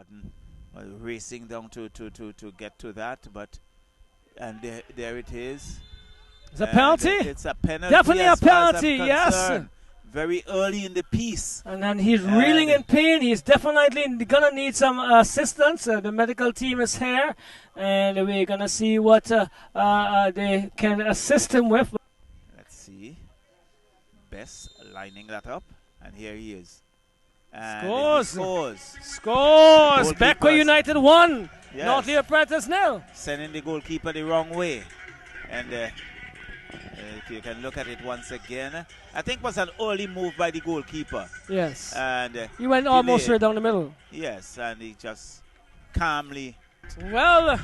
Gordon racing down to get to that, but and there it is. It's a penalty. It's a penalty. Definitely a penalty. Yes. Very early in the piece. And then he's reeling in pain. He's definitely gonna need some assistance. The medical team is here, and we're gonna see what they can assist him with. Let's see. Best lining that up, and here he is. And Scores. Bequia United 1. Yes. North Predators 0. Sending the goalkeeper the wrong way, and if you can look at it once again, I think it was an early move by the goalkeeper. Yes. And he went almost straight down the middle. Yes, and he just calmly. Well,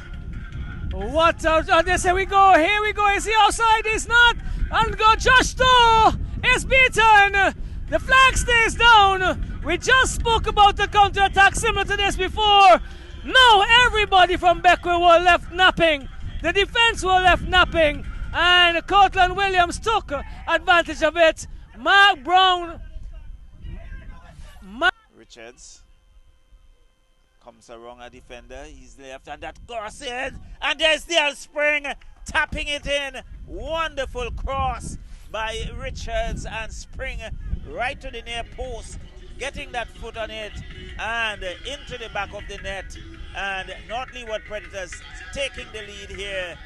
what they say we go. Here we go. Is he outside? He's not. And go Josh Doe is beaten. The flag stays down. We just spoke about the counter-attack similar to this before. Now everybody from Bequia were left napping. The defense were left napping. And Cortland Williams took advantage of it. Mark Brown. Richards comes around a defender. He's left, and that cross in. And there's the Spring tapping it in. Wonderful cross by Richards, and Spring right to the near post, getting that foot on it and into the back of the net. And North Leeward Predators taking the lead here.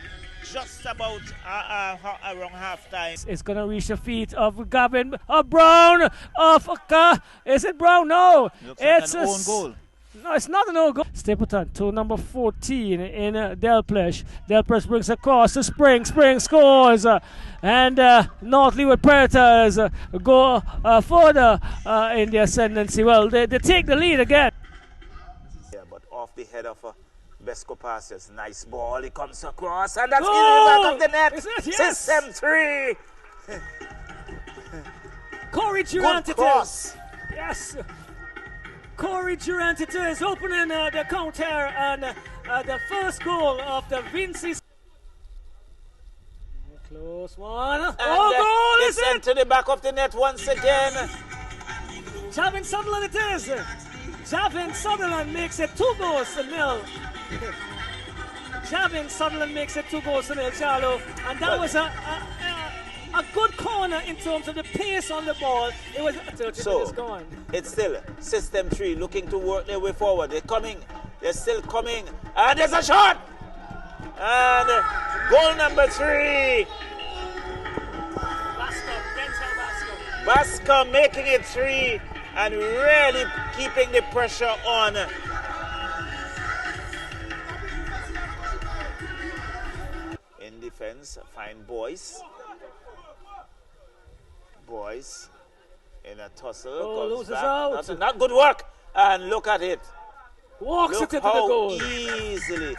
Just about around half-time. It's going to reach the feet of Gavin Brown. Is it Brown? No. It's like an own goal. No, it's not an own goal. Stapleton to number 14 in Delplesh. Delplesh brings across to Spring. Spring scores. And North Leeward Predators go further in the ascendancy. Well, they take the lead again. Yeah, but off the head of Vescopacius, nice ball, he comes across, and that's in the back of the net. Yes. System 3. Corey Durant it is. Yes. Corey Durant it is opening the count here, and the first goal of the Vincy. Close one. And goal is sent to the back of the net once again. Javin Sutherland it is. Javin Sutherland makes it 2-0. Javin Sutherland makes it 2-0, Charlo. And that was a good corner in terms of the pace on the ball. It was it's still System 3 looking to work their way forward. They're coming. They're still coming. And there's a shot. And goal number 3. Bascom making it 3 and really keeping the pressure on. In defense, find Boyce. Boyce in a tussle. Not good work. And look at it. Walks Look it into how the goal. Easily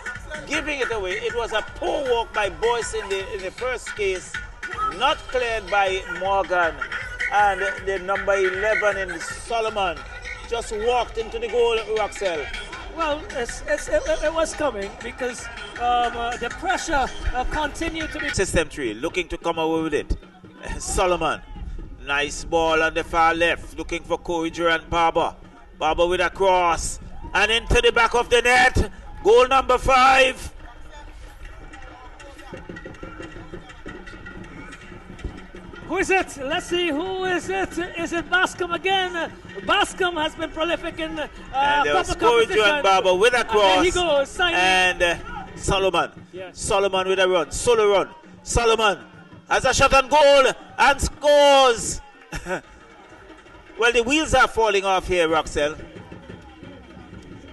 giving it away. It was a poor walk by Boyce in the first case, not cleared by Morgan, and the number 11 in Solomon just walked into the goal at Roxell. Well, it was coming because the pressure continued to be. System 3 looking to come away with it. Solomon, nice ball on the far left, looking for Corey Durant Barber. Barber with a cross. And into the back of the net. Goal number 5. Who is it? Let's see. Who is it? Is it Bascom again? Bascom has been prolific in and there was Corey Durant Barber with a cross. And there he goes. And Solomon. Yes. Solomon with a run. Solo run. Solomon has a shot on goal and scores. Well, the wheels are falling off here, Roxell.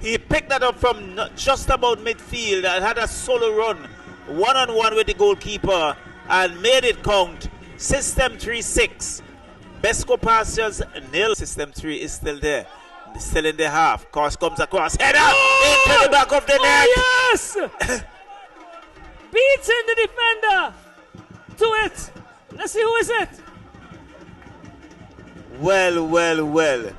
He picked that up from just about midfield and had a solo run, one-on-one with the goalkeeper, and made it count. System 3-6. Vescopacius 0. System 3 is still there. Still in the half. Cross comes across. Header into the back of the net. Yes! Beating the defender to it. Let's see who is it. Well.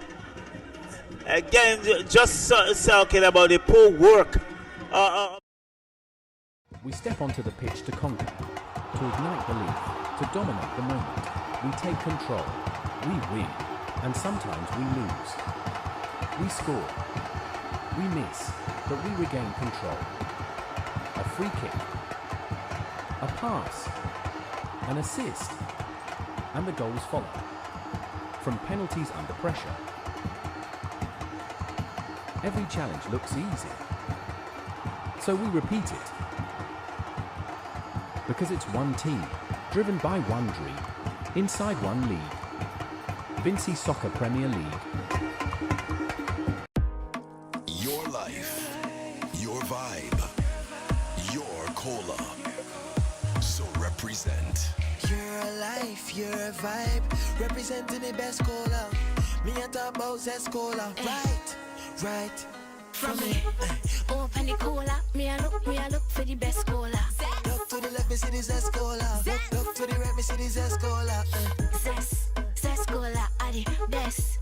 Again, just talking about the poor work. We step onto the pitch to conquer, to ignite belief, to dominate the moment. We take control, we win, and sometimes we lose. We score, We miss, but we regain control. A free kick, a pass, an assist, and the goals follow. From penalties under pressure. Every challenge looks easy. So we repeat it. Because it's one team, driven by one dream, inside one league. Vincy Soccer Premier League. Your life, your vibe, your cola. So represent. Your life, your vibe, representing the best cola. Me and talk about Zest Cola. Right. From me. Open the cola, me a look for the best cola. Look to the left, me see the Zest Cola. Look to the right, me see the Zest Cola. Zest cola are the best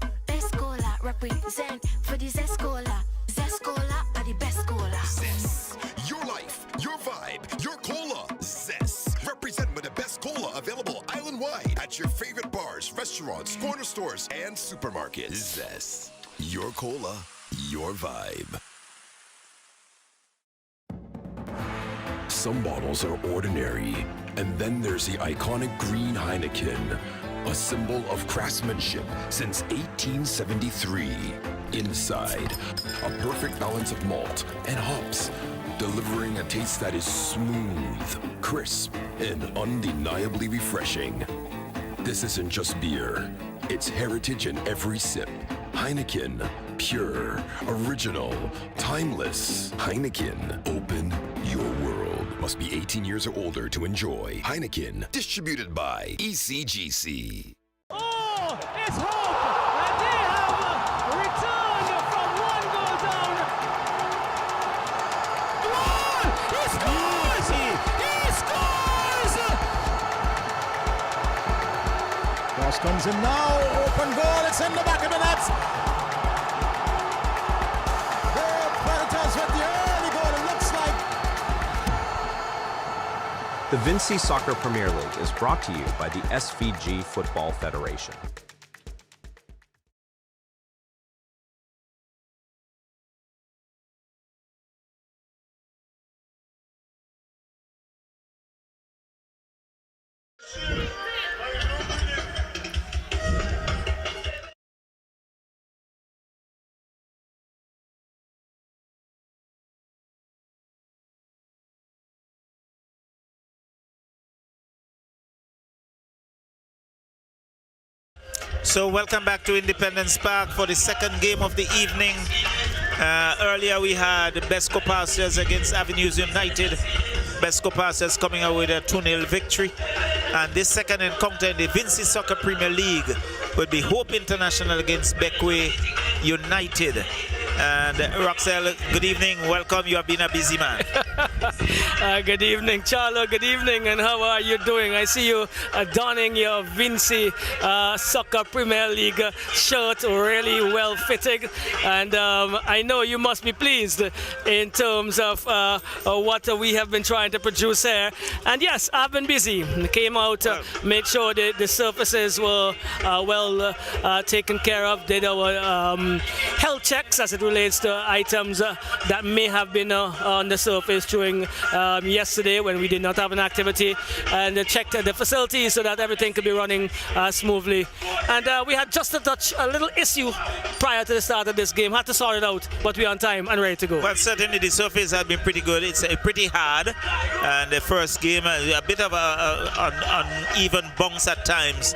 cola. Represent for the Zest cola. Zest cola are the best cola. Zest. Your life, your vibe, your cola. Zest. Represent with the best cola available island-wide at your favorite bars, restaurants, corner stores, and supermarkets. Zest. Your cola, your vibe. Some bottles are ordinary, and then there's the iconic green Heineken, a symbol of craftsmanship since 1873. Inside, a perfect balance of malt and hops, delivering a taste that is smooth, crisp, and undeniably refreshing. This isn't just beer, it's heritage in every sip. Heineken, pure, original, timeless. Heineken, open your world. Must be 18 years or older to enjoy. Heineken, distributed by ECGC. Oh, it's hope! And they have returned from one goal down. One! He scores! He scores! Cross comes in now. Open goal. It's in the back of the net. The Predators with the early goal. It looks like. The Vincy Soccer Premier League is brought to you by the SVG Football Federation. So welcome back to Independence Park for the second game of the evening. Earlier we had Besco Pastures against Avenues United. Besco Pastures coming out with a 2-0 victory. And this second encounter in the Vincy Soccer Premier League would be Hope International against Bequia United. And Roxelle, good evening, welcome, you have been a busy man. Good evening, Charlo, good evening, and how are you doing? I see you donning your Vincy Soccer Premier League shirt, really well fitting, and I know you must be pleased in terms of what we have been trying to produce here. And yes, I've been busy, came out to make sure that the surfaces were well taken care of, did our health checks as it relates to items that may have been on the surface during yesterday when we did not have an activity, and checked the facilities so that everything could be running smoothly. And we had just a little issue prior to the start of this game, had to sort it out, but we're on time and ready to go. Well, certainly the surface has been pretty good. It's pretty hard, and the first game a bit of an uneven bounce at times.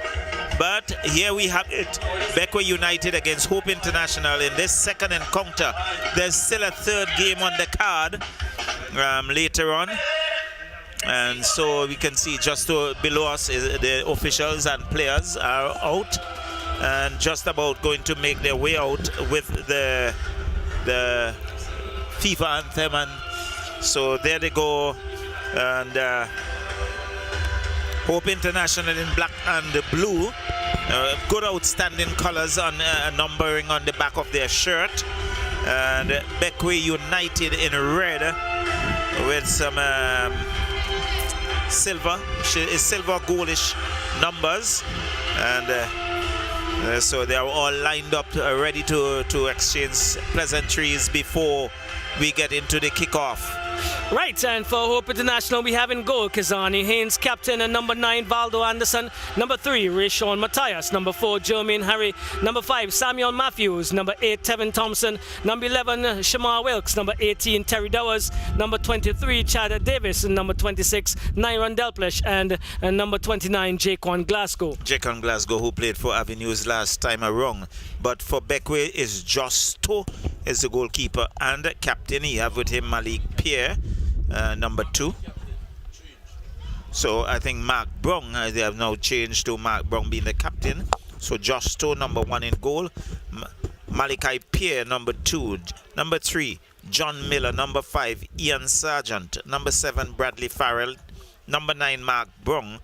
But here we have it, Bequia United against Hope International in this second encounter. There's still a third game on the card later on. And so we can see just below us the officials and players are out and just about going to make their way out with the FIFA anthem. And so there they go. And Hope International in black and blue. Good outstanding colors on numbering on the back of their shirt. And Bequia United in red with some silver goldish numbers. And So they are all lined up, ready to exchange pleasantries before we get into the kickoff. Right, and for Hope International, we have in goal Kazani Haynes, captain, and number 9, Valdo Anderson, number 3, Rayshon Matthias, number 4, Jermaine Harry, number 5, Samuel Matthews, number 8, Tevin Thompson, number 11, Shamar Wilkes, number 18, Terry Dowers, number 23, Chad Davis, and number 26, Nyron Delplish, and number 29, Jaquan Glasgow. Jaquan Glasgow, who played for Avenues last time around, but for Bequia is Justo is the goalkeeper and captain. He have with him Malik Pierre, number 2. So I think Mark Brown, they have now changed to Mark Brown being the captain. So Justo, number 1 in goal. Malachi Pierre, number 2. Number 3, John Miller. Number 5, Ian Sargent. Number 7, Bradley Farrell. Number 9, Mark Brown.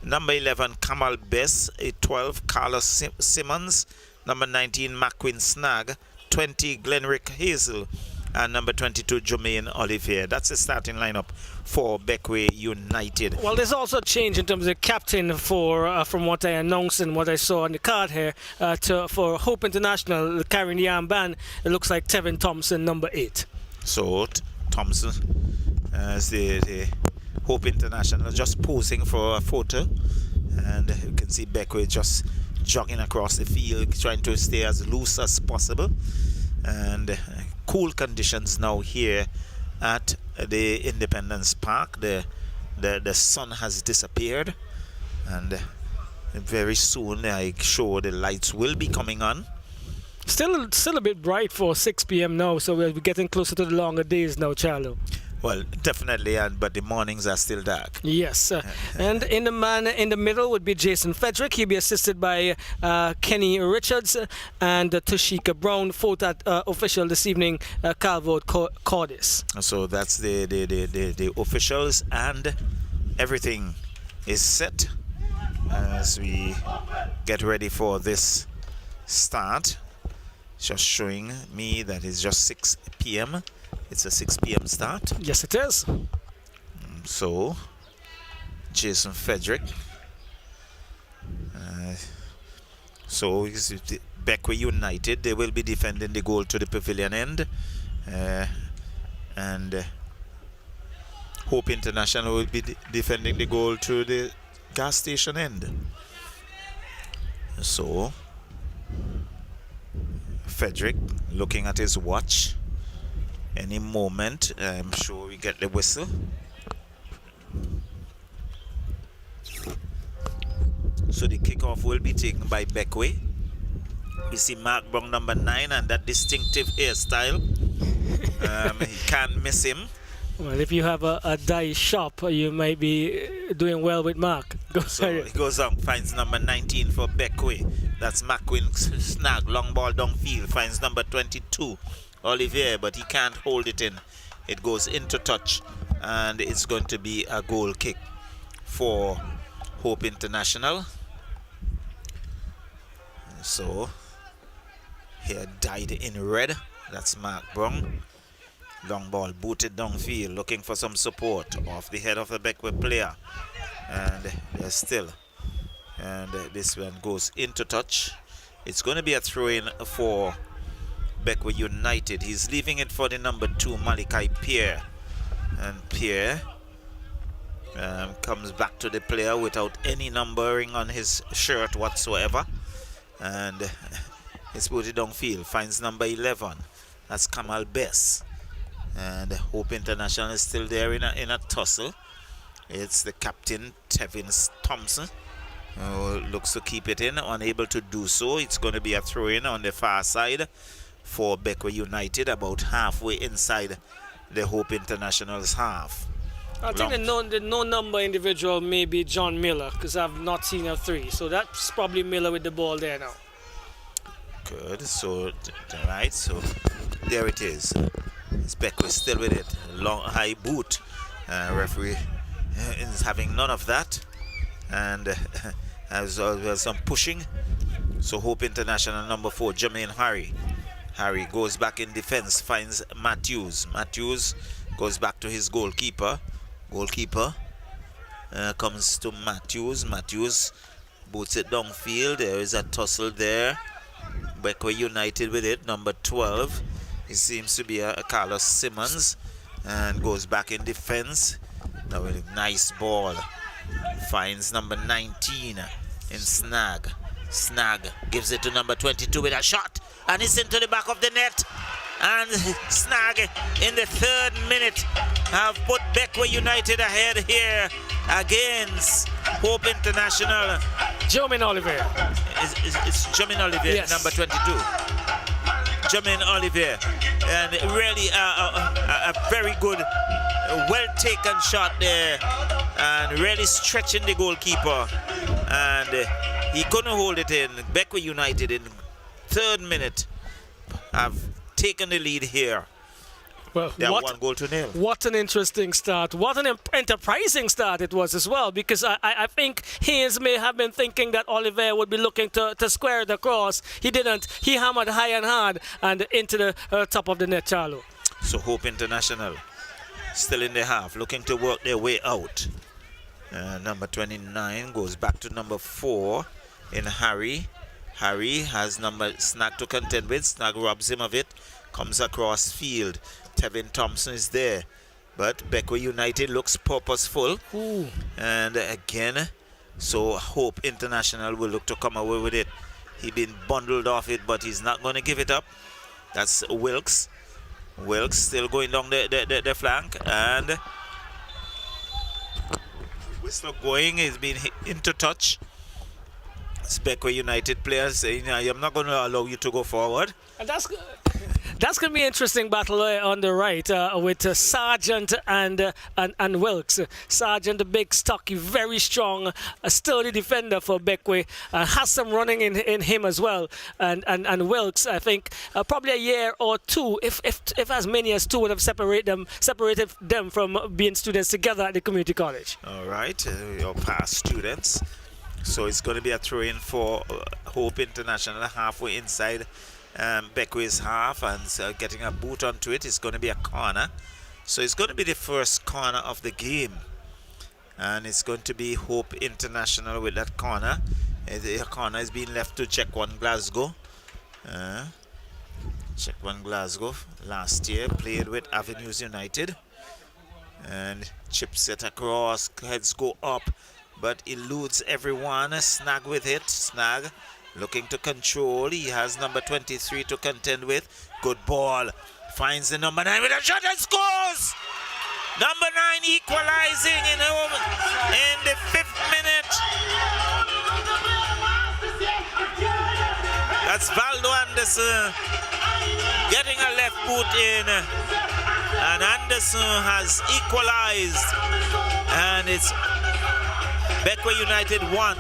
Number 11, Kamal Bess. 12, Carlos Simmons. Number 19, McQueen Snag. 20, Glenrick Hazel. And number 22, Jermaine Olivier. That's the starting lineup for Bequia United. Well, there's also a change in terms of captain for from what I announced and what I saw on the card here for Hope International carrying the armband. It looks like Tevin Thompson, number 8. So Thompson as the Hope International just posing for a photo, and you can see Bequia just jogging across the field, trying to stay as loose as possible. And cool conditions now here at the Independence Park. The sun has disappeared, and very soon I'm sure the lights will be coming on. Still a bit bright for 6 p.m. now, so we're getting closer to the longer days now, Charlo. Well, definitely, but the mornings are still dark. Yes, and in the man in the middle would be Jason Frederick. He'll be assisted by Kenny Richards and Toshika Brown. Fourth official this evening, Calvert Cordis. So that's the officials, and everything is set as we get ready for this start. Just showing me that it's just 6 p.m. It's a 6 p.m. start. Yes, it is. So, Jason Frederick. So, Bequia United, they will be defending the goal to the pavilion end. And Hope International will be defending the goal to the gas station end. So, Frederick looking at his watch. Any moment, I'm sure we get the whistle. So the kickoff will be taken by Bequia. We see Mark Brown, number 9, and that distinctive hairstyle. He can't miss him. Well, if you have a dye shop, you might be doing well with Mark. So he goes on, finds number 19 for Bequia. That's McQueen Snag, long ball downfield, finds number 22. Olivier, but he can't hold it in. It goes into touch, and it's going to be a goal kick for Hope International. So here, dyed in red, that's Mark Brown. Long ball booted downfield, looking for some support off the head of the Bequia player, and they're still, and this one goes into touch. It's going to be a throw-in for Bequia United. He's leaving it for the number 2, Malachi Pierre. And Pierre comes back to the player without any numbering on his shirt whatsoever. And he's put it downfield. Finds number 11. That's Kamal Bess. And Hope International is still there in a tussle. It's the captain, Tevin Thompson, who looks to keep it in. Unable to do so. It's going to be a throw-in on the far side for Bequia United, about halfway inside the Hope International's half. I think the no number individual may be John Miller, because I've not seen a 3. So that's probably Miller with the ball there now. Good. So, right. So, there it is. It's Bequia still with it. Long, high boot. Referee is having none of that. And as well some pushing. So, Hope International number 4, Jermaine Harry. Harry goes back in defense, finds Matthews. Matthews goes back to his goalkeeper. Goalkeeper comes to Matthews. Matthews Boots it downfield. There is a tussle there. Bequia United with it. Number 12. It seems to be a Carlos Simmons. And goes back in defense. Now with a nice ball. Finds number 19 in Snag. Snag gives it to number 22 with a shot. And it's into the back of the net. And Snag in the 3rd minute have put Bequia United ahead here against Hope International. Jermaine Olivier. It's Jermaine Olivier, yes. number 22. Jermaine Olivier. And really a very good, well-taken shot there. And really stretching the goalkeeper. And he couldn't hold it in. Bequia United in 3rd minute have taken the lead here. Well, they are 1-0. What an interesting start. What an enterprising start it was as well, because I think Hayes may have been thinking that Oliver would be looking to square it across. He didn't. He hammered high and hard and into the top of the net, Charlo. So Hope International still in the half, looking to work their way out. Number 29 goes back to number 4 in Harry. Harry has number Snag to contend with. Snag robs him of it. Comes across field. Tevin Thompson is there. But Bequia United looks purposeful. Ooh. And again, so Hope International will look to come away with it. He been bundled off it, but he's not going to give it up. That's Wilkes. Wilkes still going down the flank. And whistle going. He's been into touch. It's Bequia United players saying, I'm not going to allow you to go forward. And that's going to be an interesting battle on the right with Sargent and Wilkes. Sargent, a big, stocky, very strong, a sturdy defender for Bequia. Has some running in him as well. And Wilkes, I think, probably a year or two, if as many as 2 would have separated them from being students together at the community college. All right, your past students. So it's going to be a throw-in for Hope International halfway inside Bequia's half, and getting a boot onto it. It's going to be a corner. So it's going to be the first corner of the game. And it's going to be Hope International with that corner. The corner is being left to Check One Glasgow. Check One Glasgow last year played with Avenues United. And chips it across, heads go up, but eludes everyone. Snag with it. Snag looking to control. He has number 23 to contend with. Good ball. Finds the number 9 with a shot and scores! Number 9 equalizing in the 5th minute. That's Valdo Anderson getting a left boot in. And Anderson has equalized. And it's Bequia United 1,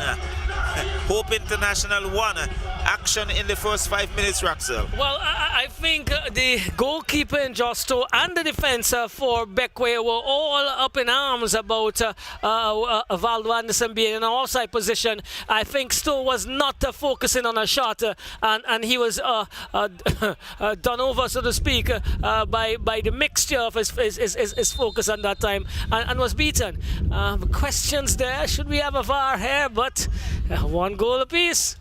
Hope International 1. Action in the first 5 minutes, Raxel. Well, I think the goalkeeper in Justo and the defense for Bequia were all up in arms about Valdo Anderson being in an offside position. I think Stowe was not focusing on a shot, and he was done over, so to speak, by the mixture of his focus at that time, and was beaten. Questions there. Should we have a VAR here? But 1 goal apiece.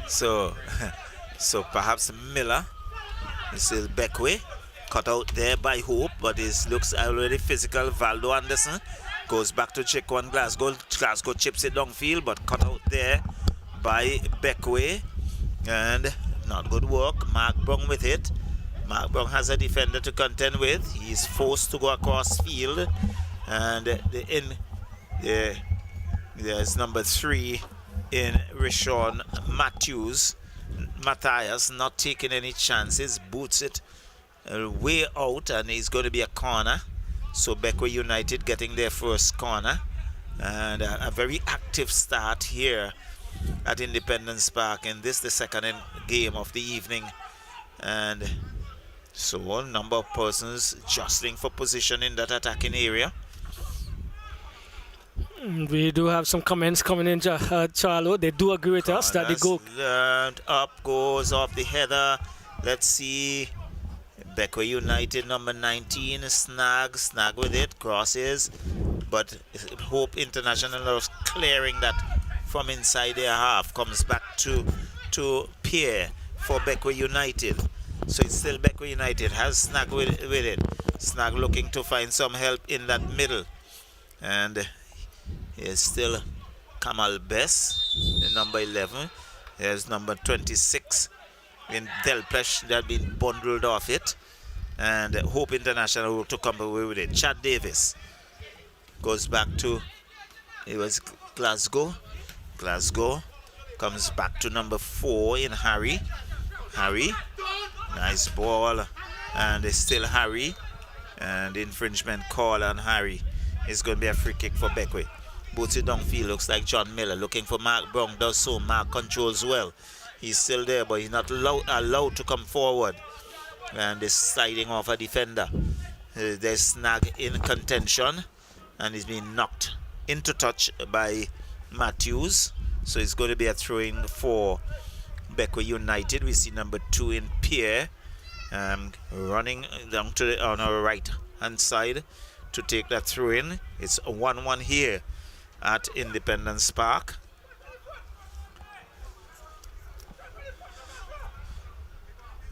So perhaps Miller. This is Bequia, cut out there by Hope, but it looks already physical. Valdo Anderson goes back to check one Glasgow. Glasgow chips it downfield, but cut out there by Bequia, and not good work. Mark Brown with it. Mark Brown has a defender to contend with. He's forced to go across field, and there's number 3 in Rishon Matthias, not taking any chances, boots it way out, and it's going to be a corner. So Bequia United getting their first corner, and a very active start here at Independence Park, and this the second game of the evening. And so a number of persons jostling for position in that attacking area. We do have some comments coming in, Charlo. They do agree with us that the goal up goes off the header. Let's see. Bequia United number 19 snag with it, crosses, but Hope International is clearing that from inside their half. Comes back to Pierre for Bequia United. So it's still Bequia United. Has Snag with it. Snag looking to find some help in that middle. And here's still Kamal Bess, the number 11. There's number 26 in Delpesh that been bundled off it. And Hope International to come away with it. Chad Davis goes back to, it was Glasgow. Glasgow comes back to number 4 in Harry. Harry, nice ball. And it's still Harry. And infringement call on Harry. It's going to be a free kick for Bequia. Boots it downfield, looks like John Miller looking for Mark Brown, does so. Mark controls well. He's still there, but he's not allowed to come forward. And is sliding off a defender. There's Snag in contention, and he's being knocked into touch by Matthews. So it's going to be a throw-in for Bequia United. We see number 2 in Pierre running down to on our right hand side to take that throw-in. It's a 1-1 here at Independence Park.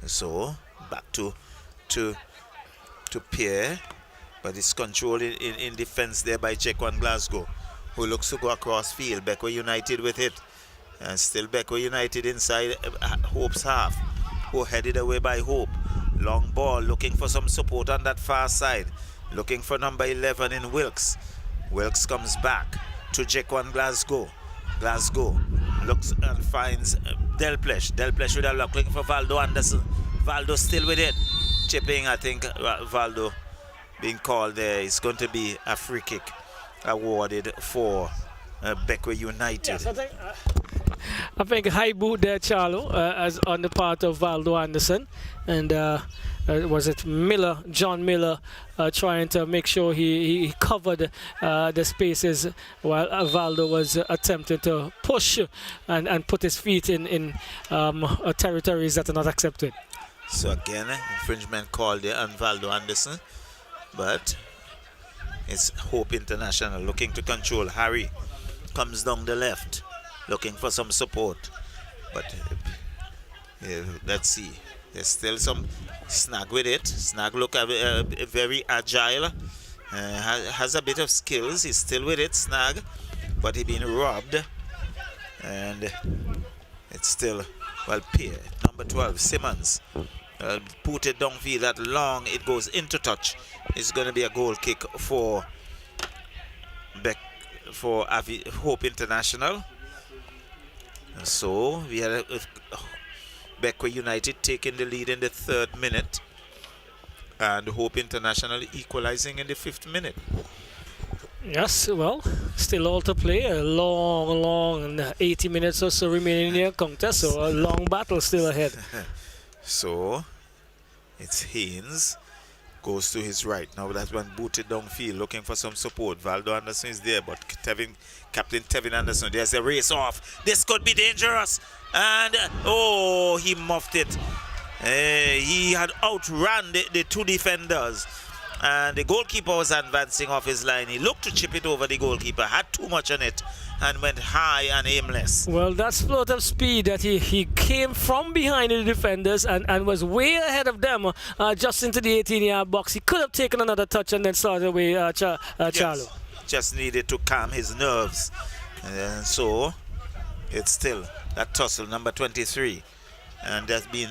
So back to Pierre, but it's controlled in defense there by Chequan Glasgow, who looks to go across field. Bequia United with it, and still Bequia United inside Hope's half, who headed away by Hope. Long ball, looking for some support on that far side, looking for number 11 in Wilkes. Wilkes comes back to Chequan Glasgow. Glasgow looks and finds Delpesh. Delpesh with a look, looking for Valdo Anderson. Valdo still with it. Chipping, I think Valdo being called there. It's going to be a free kick awarded for Bequia United. Yes, I think high boot there, Charlo, as on the part of Valdo Anderson. And was it Miller, John Miller, trying to make sure he covered the spaces while Valdo was attempting to push and put his feet in territories that are not accepted. So again, infringement called there on Valdo Anderson, but it's Hope International looking to control. Harry comes down the left, looking for some support, but let's see. There's still some Snag with it. Snag look very agile, has a bit of skills. He's still with it, Snag, but he's been robbed, and it's still, well, Pierre, number 12, Simmons. Put it downfield that long, it goes into touch. It's going to be a goal kick for Hope International. And so we had Bequia United taking the lead in the 3rd minute, and Hope International equalizing in the 5th minute. Yes, well, still all to play. A long 80 minutes or so remaining in the contest, so a long battle still ahead. So it's Haynes goes to his right. Now that's when booted downfield looking for some support. Valdo Anderson is there, but Captain Tevin Anderson, there's a race off. This could be dangerous. And oh, he muffed it. He had outran the 2 defenders. And the goalkeeper was advancing off his line. He looked to chip it over the goalkeeper, had too much on it, and went high and aimless. Well, that's float of speed that he came from behind the defenders and was way ahead of them just into the 18-yard box. He could have taken another touch and then started away, Charlo. Yes, just needed to calm his nerves. And so it's still that tussle, number 23. And that's been...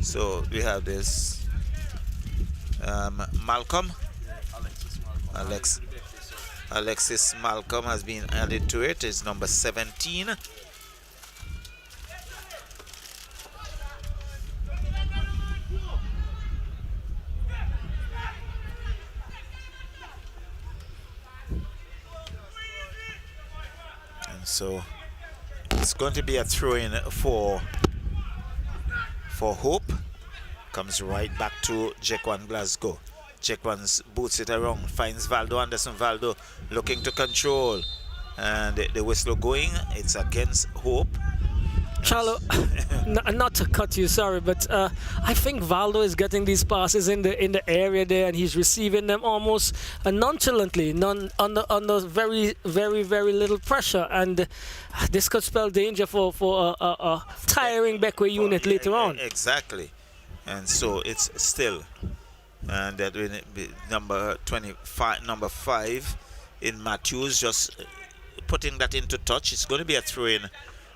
So we have this Malcolm. Alexis Malcolm has been added to it. Is number 17. And so it's going to be a throw-in for Hope. Comes right back to Chequan Glasgow. Chequan boots it around, finds Valdo Anderson. Valdo looking to control, and the whistle going. It's against Hope. Charlo, not to cut you, sorry, but I think Valdo is getting these passes in the area there, and he's receiving them almost nonchalantly, under very, very, very little pressure, and this could spell danger for a tiring Bequia unit later on. Exactly, and so it's still, and that will be number 5 in Matthews, just putting that into touch. It's going to be a throw-in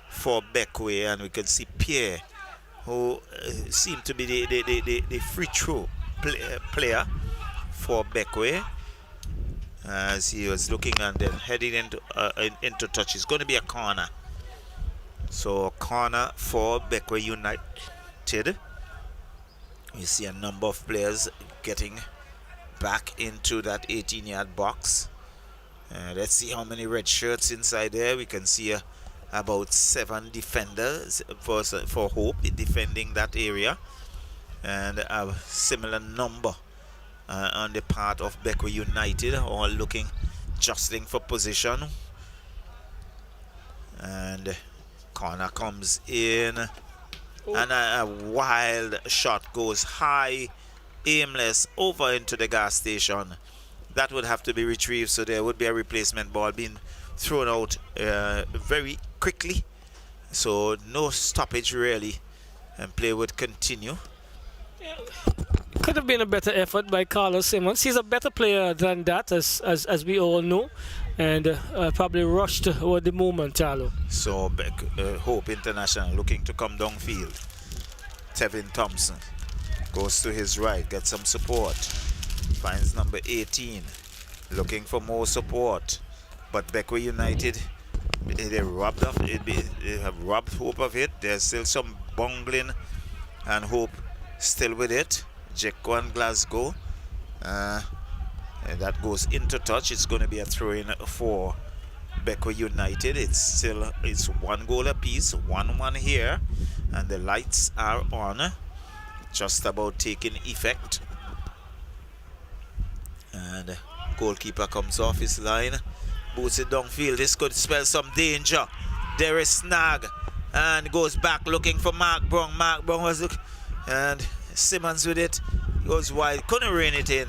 for Bequia, and we can see Pierre, who seemed to be the free throw player for Bequia, as he was looking and then heading into touch. It's going to be a corner. So a corner for Bequia United. You see a number of players getting back into that 18-yard box. Let's see how many red shirts inside there. We can see about 7 defenders for Hope defending that area, and a similar number on the part of Bequia United, all jostling for position. And corner comes in, and a wild shot goes high, aimless, over into the gas station. That would have to be retrieved, so there would be a replacement ball being thrown out very quickly, so no stoppage really, and play would continue. Could have been a better effort by Carlos Simmons. He's a better player than that, as we all know, and probably rushed toward the moment, Charlo. So Hope International looking to come downfield. Tevin Thompson goes to his right, gets some support, finds number 18, looking for more support. But Bequia United, they have robbed Hope of it. There's still some bungling, and Hope still with it. Jekko and Glasgow, and that goes into touch. It's going to be a throw-in for Bequia United. It's 1 goal apiece, 1-1 here, and the lights are on, just about taking effect. And goalkeeper comes off his line, boots it downfield. This could spell some danger. There is snag, and goes back looking for Mark Brown. Mark Brown was and Simmons with it, goes wide, couldn't rein it in,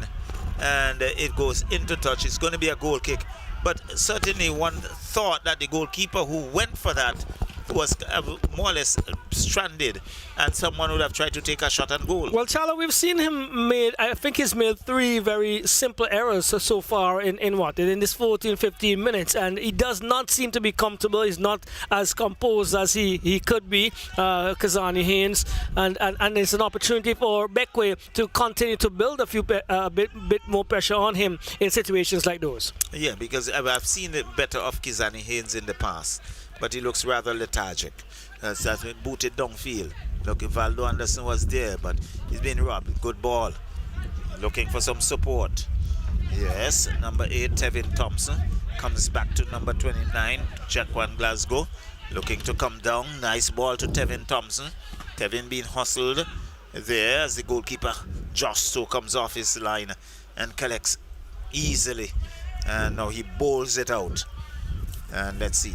and it goes into touch. It's going to be a goal kick, but certainly one thought that the goalkeeper who went for that was more or less stranded, and someone would have tried to take a shot and goal. Well, Charlo, we've seen him I think he's made 3 very simple errors so far in this 14-15 minutes, and he does not seem to be comfortable. He's not as composed as he could be, Kazani Haynes, and it's an opportunity for Bequia to continue to build a bit more pressure on him in situations like those. Yeah, because I've seen it better of Kazani Haynes in the past, but he looks rather lethargic. That's been booted downfield. Look, Valdo Anderson was there, but he's been robbed. Good ball. Looking for some support. Yes, number 8, Tevin Thompson, comes back to number 29, Jaquan Glasgow. Looking to come down. Nice ball to Tevin Thompson. Tevin being hustled there as the goalkeeper, Josh So, comes off his line and collects easily. And now he bowls it out. And let's see.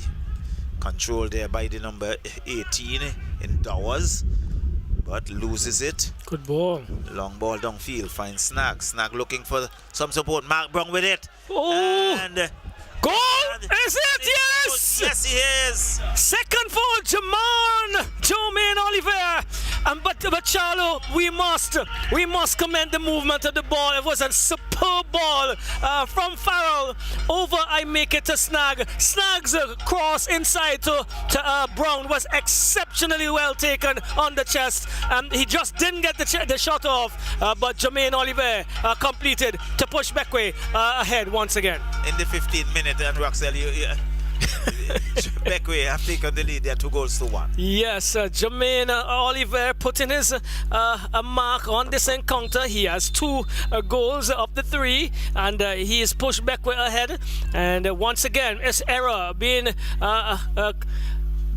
Controlled there by the number 18 in Dowers, but loses it. Good ball. Long ball downfield, finds Snag. Snag looking for some support. Mark Brown with it. Oh! And goal! Is it? Yes! Yes, he is. Second for Jermaine Oliver. But Charlo, we must commend the movement of the ball. It was a superb ball from Farrell over. I make it to Snag. Snag's cross inside to Brown was exceptionally well taken on the chest. He just didn't get the shot off. But Jermaine Oliver completed to push Bequia ahead once again. In the 15th minute, and Roxelle, Bequia have taken the lead there, 2-1. Yes, Jermaine Oliver putting his a mark on this encounter. He has 2 goals of the 3, and he is pushed Bequia ahead. And once again, his error being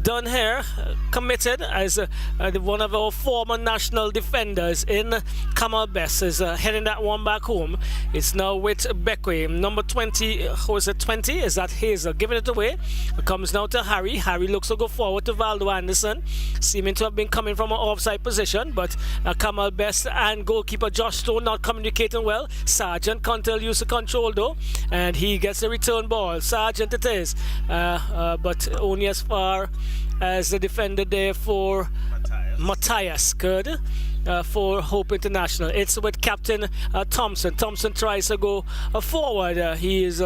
done here, committed as one of our former national defenders in Kamal Best is heading that one back home. It's now with Bequia. Number 20, who is it, 20? Is that Hazel? Giving it away. It comes now to Harry. Harry looks to go forward to Valdo Anderson, seeming to have been coming from an offside position, but Kamal Best and goalkeeper Josh Stone not communicating well. Sergeant can't use the control though, and he gets a return ball. Sergeant it is, but only as far as the defender there for Matthias. Good. For Hope International. It's with Captain Thompson. Thompson tries to go forward. He is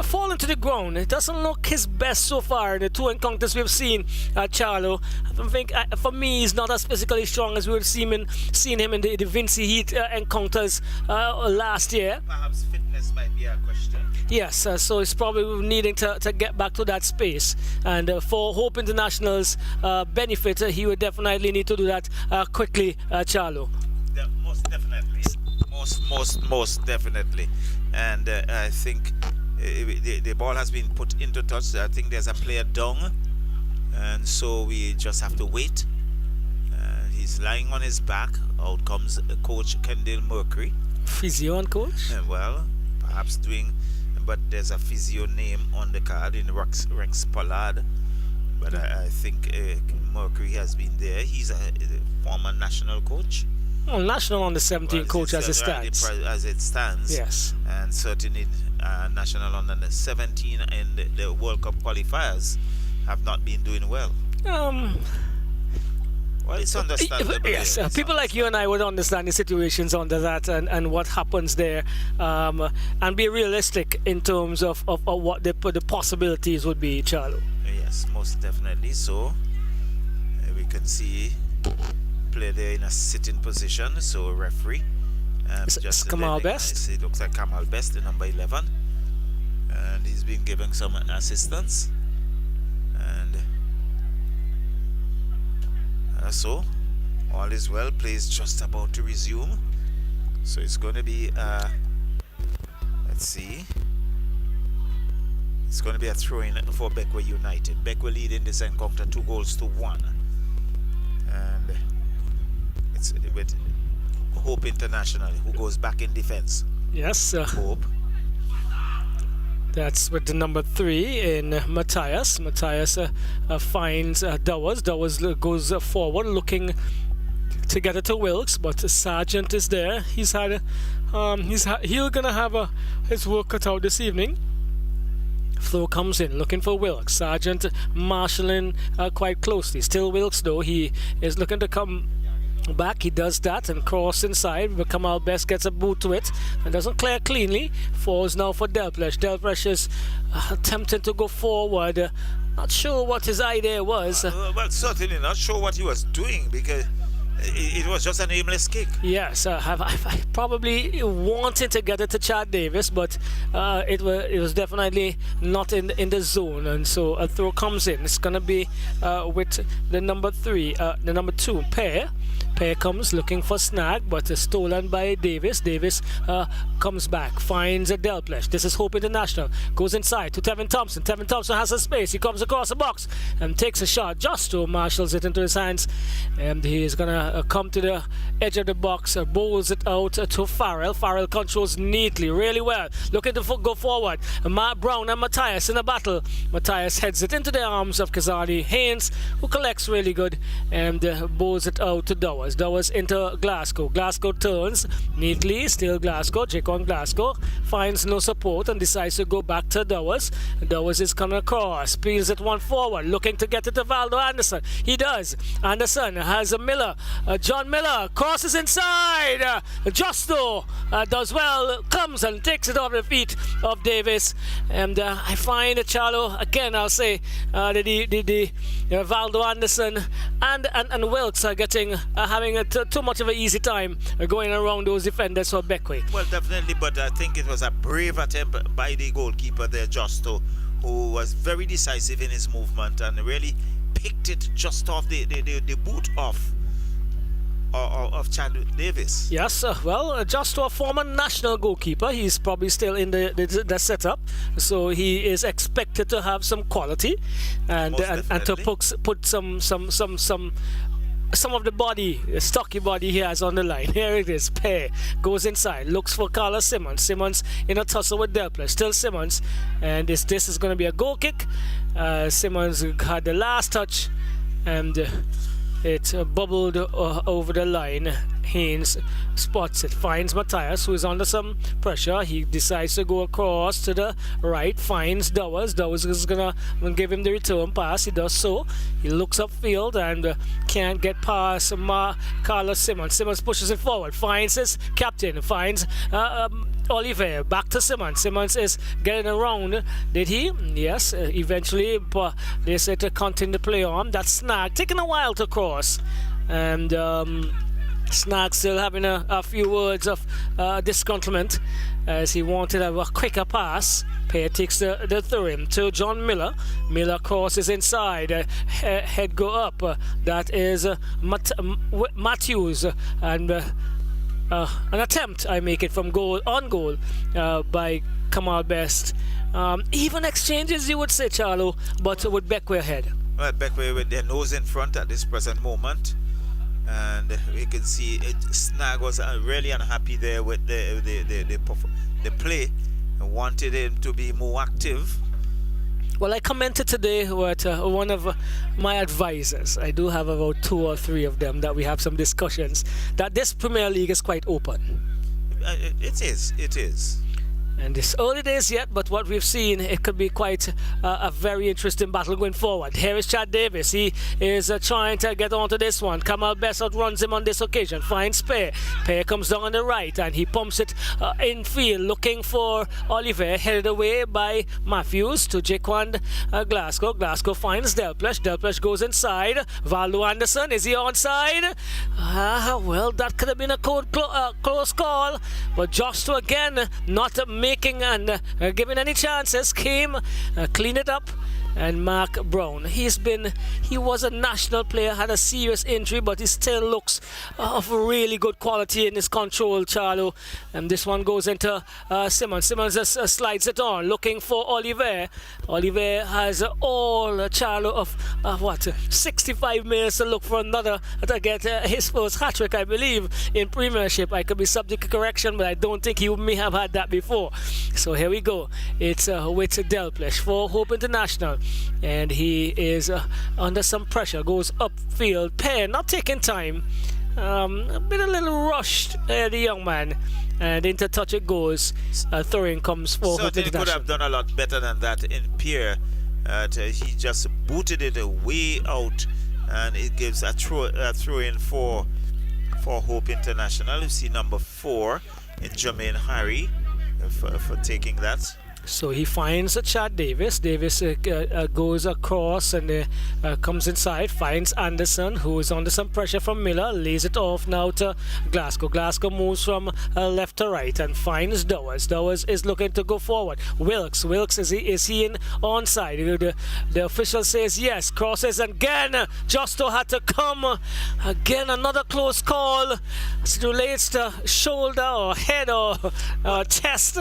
falling to the ground. It doesn't look his best so far in the two encounters we've seen. Charlo, I think for me he's not as physically strong as we've seen him in the Vincy Heat encounters last year. Perhaps fitness might be a question. Yes, so he's probably needing to get back to that space. And for Hope International's benefit, he would definitely need to do that quickly, Charlo. Most definitely. Most definitely. And I think the ball has been put into touch. I think there's a player down. And so we just have to wait. He's lying on his back. Out comes Coach Kendall Mercury. Physio and coach? Well, perhaps doing... But there's a physio name on the card in Rex Pollard. But I think Mercury has been there. He's a former national coach. Oh, national under 17 coach as it stands. As it stands. Yes. And certainly national under 17 in the World Cup qualifiers have not been doing well. Well, it's understandable. Yes, people like you and I would understand the situations under that and what happens there, and be realistic in terms of what the possibilities would be, Charlo. Yes, most definitely. So we can see play there in a sitting position. So referee, it's Kamal Best. It looks like Kamal Best, the number 11, and he's been given some assistance. And so all is well. Play is just about to resume, so it's going to be let's see, it's going to be a throw-in for Bequia United. Bequia leading this encounter 2-1, and it's with Hope International, who goes back in defense. Yes, Hope. That's with the number 3 in Matthias. Matthias finds Dowers. Dowers goes forward looking to get it to Wilkes, but the Sergeant is there. He's gonna have his work cut out this evening. Throw comes in looking for Wilkes. Sergeant marshalling quite closely. Still Wilkes though. He is looking to come back. He does that and cross inside, but Kamal Best gets a boot to it and doesn't clear cleanly. Falls now for Delplesh. Delplesh is attempting to go forward. Not sure what his idea was. Well, certainly not sure what he was doing, because it was just an aimless kick. Yes, I probably wanted to get it to Chad Davis, but it was definitely not in the zone, and so a throw comes in. It's gonna be with the number 2 pair. Pair comes looking for snag, but is stolen by Davis. Davis comes back, finds a Delplesh. This is Hope International. Goes inside to Tevin Thompson. Tevin Thompson has a space. He comes across the box and takes a shot. Justo marshals it into his hands, and he is gonna come to the edge of the box, bowls it out to Farrell. Farrell controls neatly, really well. Looking to go forward. Matt Brown and Matthias in a battle. Matthias heads it into the arms of Kazali Haynes, who collects really good and bowls it out to Dowers. Dowers into Glasgow. Glasgow turns neatly, still Glasgow. Jacon Glasgow finds no support and decides to go back to Dowers. Dowers is coming across, peels it one forward, looking to get it to Valdo Anderson. He does. Anderson has a Miller. John Miller crosses inside. Justo does well, comes and takes it off the feet of Davis. And I find Charlo, again I'll say, the Valdo Anderson and Wilkes are having too much of an easy time going around those defenders for Bequia. Well, definitely, but I think it was a brave attempt by the goalkeeper there, Justo, who was very decisive in his movement and really picked it just off the boot off of Chad Davis. Yes, well, just a former national goalkeeper. He's probably still in the setup, so he is expected to have some quality and to put some of the body, stocky body he has on the line. Here it is. Pair goes inside, looks for Carlos Simmons. Simmons in a tussle with Delpler. Still Simmons, and this is going to be a goal kick. Simmons had the last touch, and it bubbled over the line. Haynes spots it, finds Matthias, who is under some pressure. He decides to go across to the right, finds Dowers. Dowers is gonna give him the return pass. He does so. He looks upfield and can't get past Carlos Simmons. Simmons pushes it forward, finds his captain, finds Oliver. Back to Simmons. Simmons is getting around. Did he? Yes. Eventually, but they said to continue to play on. That snag taking a while to cross, and Snag still having a few words of disgruntlement as he wanted a quicker pass. Pair takes the throw-in to John Miller. Miller crosses inside. Head go up. That is Matthews. And an attempt, I make it, from goal by Kamal Best. Even exchanges, you would say, Charlo, but with Bequia ahead. Well, Bequia with their nose in front at this present moment. And we can see Snag was really unhappy there with the play and wanted him to be more active. Well, I commented today with one of my advisors. I do have about 2 or 3 of them that we have some discussions that this Premier League is quite open. It is. And it's early days yet, but what we've seen, it could be quite a very interesting battle going forward. Here is Chad Davis. He is trying to get onto this one. Kamal Best outruns him on this occasion. Finds Pair. Pair comes down on the right and he pumps it infield, looking for Oliver. Headed away by Matthews to Jaquan Glasgow. Glasgow finds Delplesh. Delplesh goes inside. Valdo Anderson, is he onside? Well, that could have been a close call, but Josto again not making and giving any chances. Came, clean it up, and Mark Brown. He was a national player, had a serious injury, but he still looks of really good quality in his control, Charlo. And this one goes into Simmons. Simmons just slides it on, looking for Oliver. Oliver has all Charlo of 65 minutes to look for another to get his first hat-trick, I believe, in Premiership. I could be subject to correction, but I don't think he may have had that before. So here we go. It's with Delplesh for Hope International. And he is under some pressure, goes upfield. Pair not taking time, a little rushed, the young man, and into touch it goes. Throwing comes for Hope International. He could have done a lot better than that in Pierre. He just booted it way out, and it gives a throw in for Hope International. You see number 4 in Jermaine Harry for taking that. So he finds Chad Davis. Davis goes across and comes inside, finds Anderson, who is under some pressure from Miller, lays it off now to Glasgow. Glasgow moves from left to right and finds Dowers. Dowers is looking to go forward. Wilkes, is he in onside? The official says yes. Crosses again. Justo had to come. Again, another close call. It relates to shoulder or head or chest,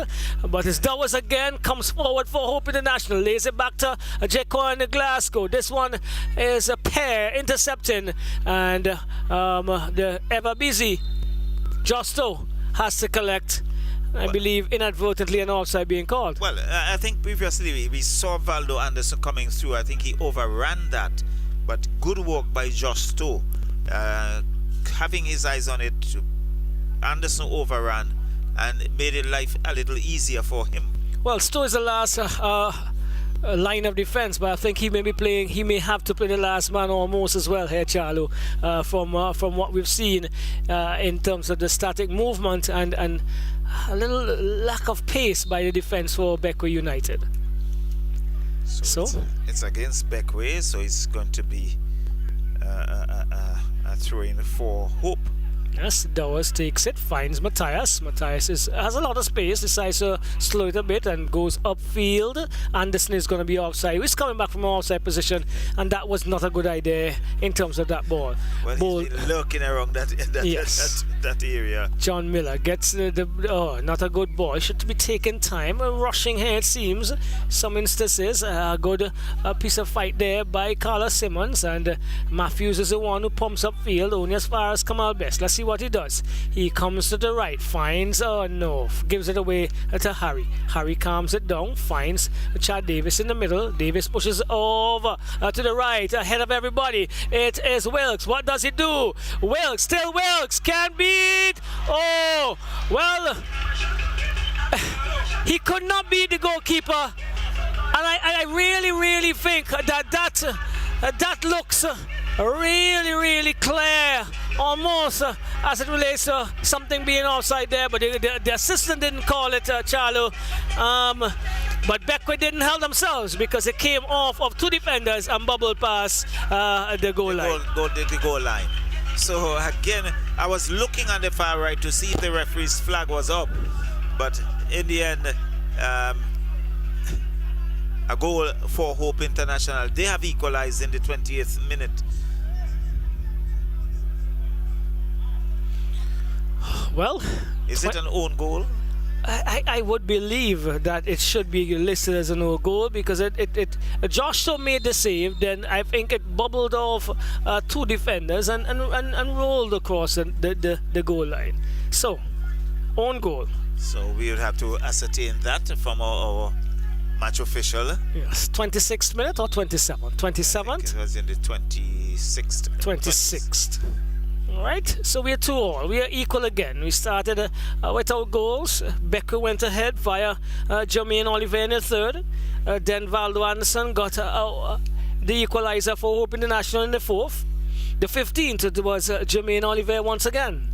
but it's Dowers again. Comes forward for Hope International, lays it back to Jaquan Glasgow. This one is a Pair intercepting, and the ever busy Justo has to collect. I believe inadvertently an offside being called. Well, I think previously we saw Valdo Anderson coming through. I think he overran that, but good work by Justo. Having his eyes on it, Anderson overran and made it life a little easier for him. Well, Stowe is the last line of defense, but I think he may have to play the last man almost as well here, Charlo, from what we've seen in terms of the static movement and a little lack of pace by the defense for Bequia United. So it's against Bequia, so it's going to be a throw-in for Hope. Yes, Dowers takes it, finds Matthias. Matthias has a lot of space, decides to slow it a bit and goes upfield. Anderson is going to be offside. He's coming back from an offside position, and that was not a good idea in terms of that ball. Well, he's been lurking around that area. John Miller gets not a good ball. Should be taking time, rushing here it seems. Some instances, a good piece of fight there by Carlos Simmons, and Matthews is the one who pumps upfield only as far as Kamal Best. Let's see what he does. He comes to the right, finds, gives it away to Harry. Harry calms it down, finds Chad Davis in the middle. Davis pushes over to the right, ahead of everybody. It is Wilkes. What does he do? Wilkes, still Wilkes, can't beat. Oh, well, he could not beat the goalkeeper. And I really think that looks really clear, almost as it relates to something being offside there, but the assistant didn't call it, Charlo. But Bequia didn't help themselves because it came off of two defenders and bubbled past the goal line. The goal line. So again, I was looking on the far right to see if the referee's flag was up, but in the end, a goal for Hope International. They have equalized in the 20th minute. Well, is it an own goal? I would believe that it should be listed as an own goal because Joshua made the save, then I think it bubbled off two defenders and rolled across the goal line. So, own goal. So we would have to ascertain that from our match official. Yes, 26th minute or 27th? 27th? It was in the 26th. 26th. All right, so we are 2-2. We are equal again. We started without goals. Bequia went ahead via Jermaine Oliver in the third. Then Valdo Anderson got the equalizer for Hope International in the fourth. The 15th was Jermaine Oliver once again.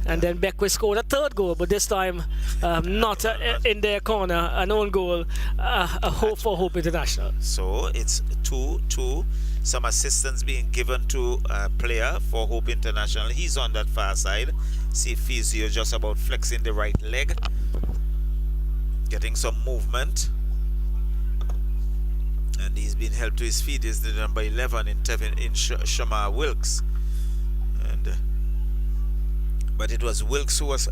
And then Bequia scored a third goal, but this time not in their corner, an own goal, a hope for Hope International. So it's 2-2. Some assistance being given to a player for Hope International. He's on that far side. See Physio just about flexing the right leg, getting some movement. And he's been helped to his feet. Is the number 11 in Shamar Wilkes. But it was Wilkes who was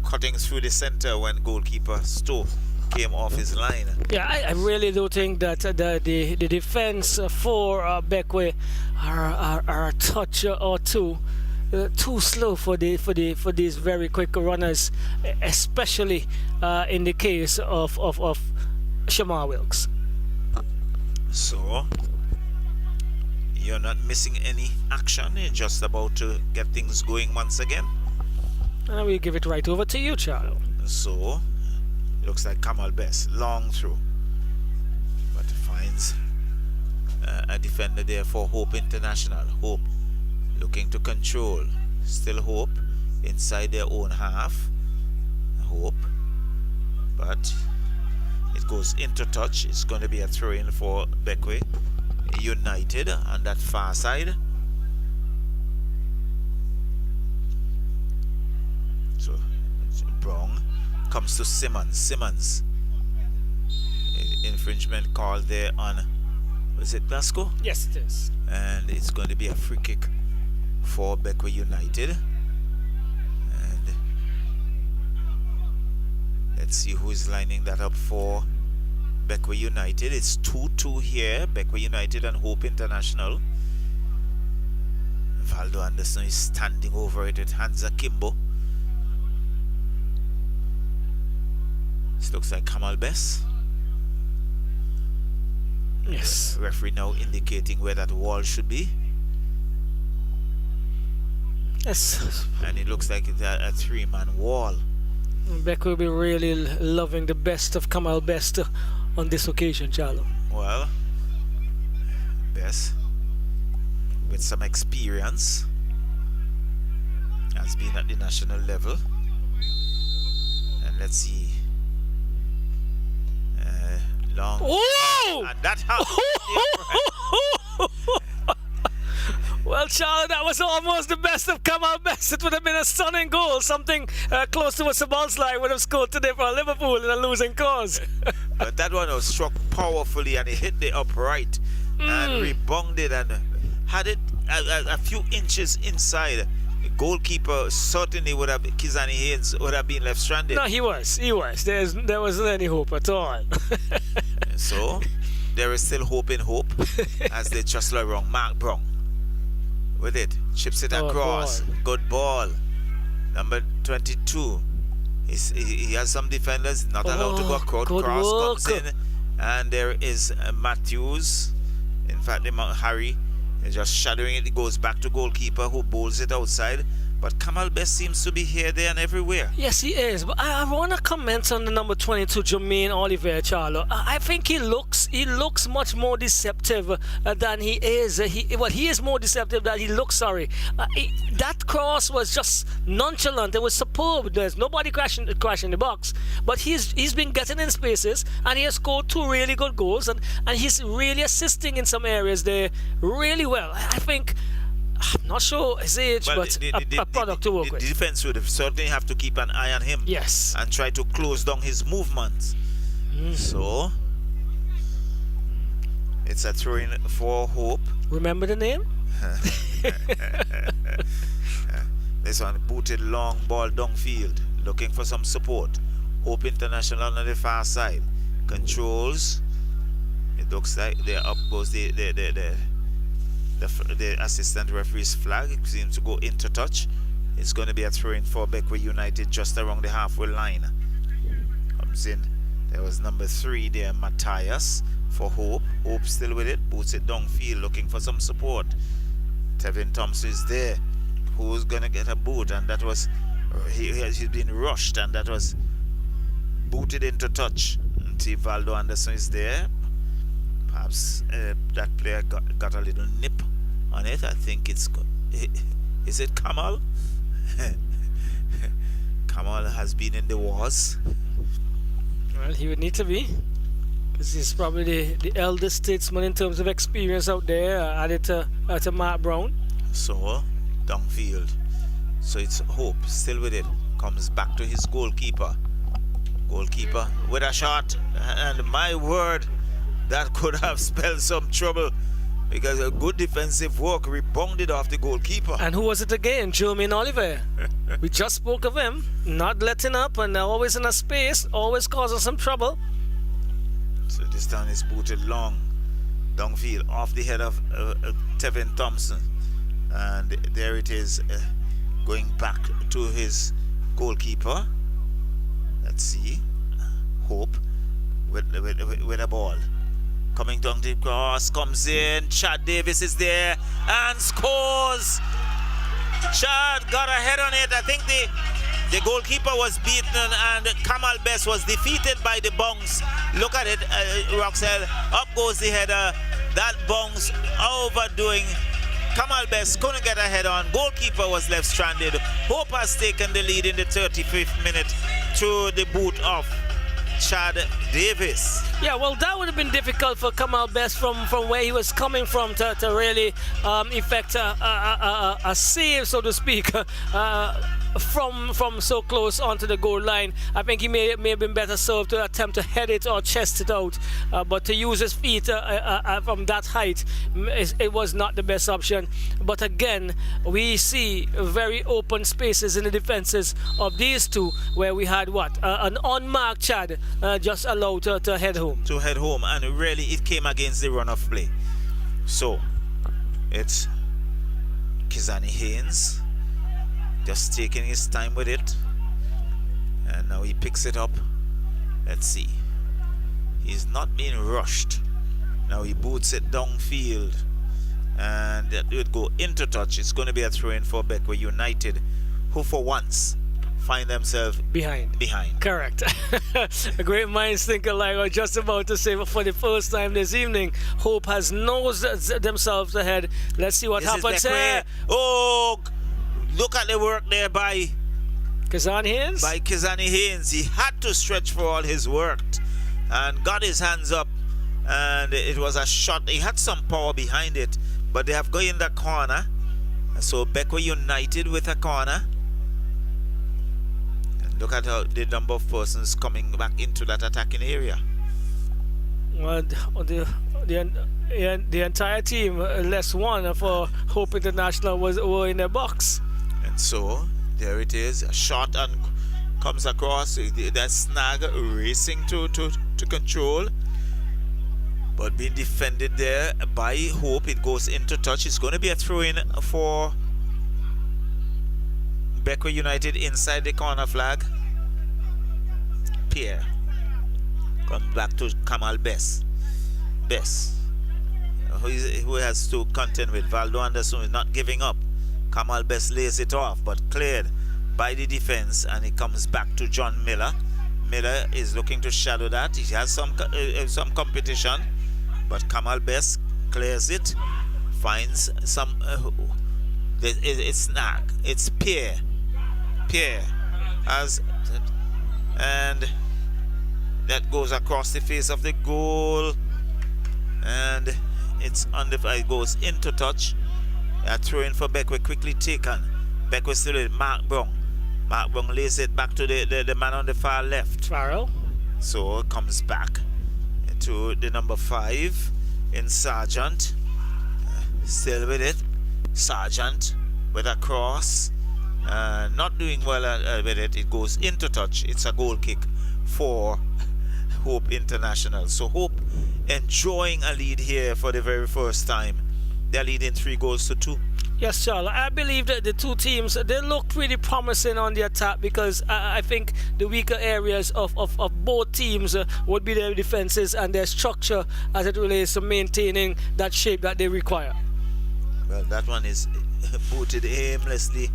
cutting through the center when goalkeeper Stowe came off his line. Yeah, I really do think that the defense for Bequia are a touch or two too slow for these very quick runners, especially in the case of Shamar Wilkes. So you're not missing any action. You're just about to get things going once again. And we'll give it right over to you, Charlo. So, it looks like Kamal Best, long through. But finds a defender there for Hope International. Hope looking to control. Still Hope inside their own half. Hope. But it goes into touch. It's going to be a throw-in for Bequia United on that far side. So Brown comes to Simmons. Infringement call there on, was it Glasgow? Yes, it is. And it's going to be a free kick for Bequia United. And let's see who is lining that up for Bequia United. It's 2-2 here. Bequia United and Hope International. Valdo Anderson is standing over it with Hansa Kimbo. This looks like Kamal Best. Yes. Referee now indicating where that wall should be. Yes. And it looks like it's a three-man wall. Beck will be really loving the best of Kamal Best on this occasion, Charlo. Well, Best with some experience has been at the national level. And let's see. Long. Oh! And that happened. Well, Charlie, that was almost the best of Kamal Best. It would have been a stunning goal. Something close to what Sabalslai would have scored today for Liverpool in a losing cause. But that one was struck powerfully and it hit the upright and rebounded and had it a few inches inside. The goalkeeper certainly would have, Kizani Haynes would have been left stranded. No, he was. There wasn't any hope at all. So, there is still hope in hope as they jostle around Mark Brown. With it, chips it across. Good ball. Number 22. He has some defenders not allowed to go across. Cross comes in, and there is Matthews. In fact, Harry is just shadowing it. It goes back to goalkeeper who bowls it outside. But Kamal Best seems to be here, there, and everywhere. Yes, he is. But I want to comment on the number 22, Jermaine Oliver, Charlo. I think he looks much more deceptive than he is. He is more deceptive than he looks. Sorry, that cross was just nonchalant. It was superb. There's nobody crashing the box, but he's been getting in spaces, and he has scored 2 really good goals, and he's really assisting in some areas there really well. I think. I'm not sure his age, but a product to work with. The defense would certainly have to keep an eye on him. Yes. And try to close down his movements. So, it's a throw-in for Hope. Remember the name? This one, booted long ball downfield, looking for some support. Hope International on the far side. Controls. It looks like there up goes the assistant referee's flag. It seems to go into touch. It's going to be a throw-in for Bequia United just around the halfway line. Comes in. There was number 3 there, Matthias, for Hope. Hope still with it. Boots it downfield, looking for some support. Tevin Thompson is there. Who's going to get a boot? And that was... he's been rushed, and that was booted into touch. And Valdo Anderson is there. Perhaps that player got a little nip on it. I think it's... Is it Kamal? Kamal has been in the wars. Well, he would need to be. Because he's probably the eldest statesman in terms of experience out there, added to Mark Brown. So, downfield. So it's Hope, still with it. Comes back to his goalkeeper. Goalkeeper with a shot. And my word... that could have spelled some trouble because a good defensive work rebounded off the goalkeeper. And who was it again? Jermaine Oliver. We just spoke of him, not letting up and always in a space, always causing some trouble. So this time is booted long, downfield, off the head of Tevin Thompson. And there it is, going back to his goalkeeper. Let's see. Hope with a ball. Coming down the cross, comes in. Chad Davis is there and scores. Chad got a head on it. I think the goalkeeper was beaten and Kamal Best was defeated by the bounce. Look at it, Roxelle. Up goes the header. That bounce overdoing. Kamal Best couldn't get a head on. Goalkeeper was left stranded. Hope has taken the lead in the 35th minute through the boot of Chad Davis. Yeah, well, that would have been difficult for Kamal Best from where he was coming from to really effect a save, so to speak, from so close onto the goal line. I think he may have been better served to attempt to head it or chest it out, but to use his feet from that height, it was not the best option. But again, we see very open spaces in the defenses of these two, where we had an unmarked Chad just allowed to head home. To head home, and really it came against the run of play. So it's Kizani Haynes just taking his time with it, and now he picks it up. Let's see, he's not being rushed. Now he boots it downfield, and it would go into touch. It's going to be a throw-in for Bequia United, who for once find themselves behind. Correct. A great minds think alike. I was just about to say, for the first time this evening, Hope has nosed themselves ahead. Let's see what happens here. Oh, look at the work there by Kizani Haynes. By Kizani Haynes. He had to stretch for all his work and got his hands up, and it was a shot. He had some power behind it, but they have gone in the corner, So Bequia United with a corner. And look at how the number of persons coming back into that attacking area. Well, the entire team, less one for Hope International, were in the box. And so there it is, a shot and comes across. That snag racing to control, but being defended there by Hope. It goes into touch. It's going to be a throw-in for Bequia United inside the corner flag. Pierre comes back to Kamal Bess. Who has to contend with Valdo Anderson, is not giving up. Kamal Bess lays it off, but cleared by the defense, and it comes back to John Miller. Miller is looking to shadow that. He has some competition, but Kamal Bess clears it, finds some. It's snag. It's Pierre has, and that goes across the face of the goal, and it's it goes into touch. A throw in for Bequia, quickly taken. Bequia still with Mark Brown. Mark Brown lays it back to the man on the far left. Farrell. So it comes back to the number 5 in Sargent. Still with it. Sargent with a cross. Not doing well with it. It goes into touch. It's a goal kick for Hope International. So Hope enjoying a lead here for the very first time. They're leading 3-2. Yes, Charles. I believe that the two teams, they looked really promising on the attack, because I think the weaker areas of both teams would be their defenses and their structure as it relates to maintaining that shape that they require. Well, that one is booted aimlessly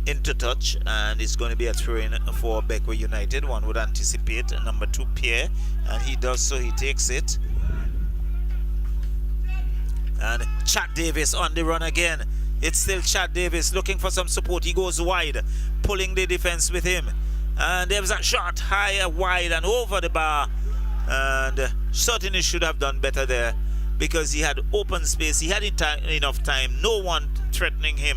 into touch, and it's going to be a throw-in for Bequia United. One would anticipate number 2 Pierre, and he does so. He takes it. And Chad Davis on the run again. It's still Chad Davis looking for some support. He goes wide, pulling the defense with him. And there was a shot high, wide, and over the bar. And certainly should have done better there, because he had open space. He had enough time. No one threatening him.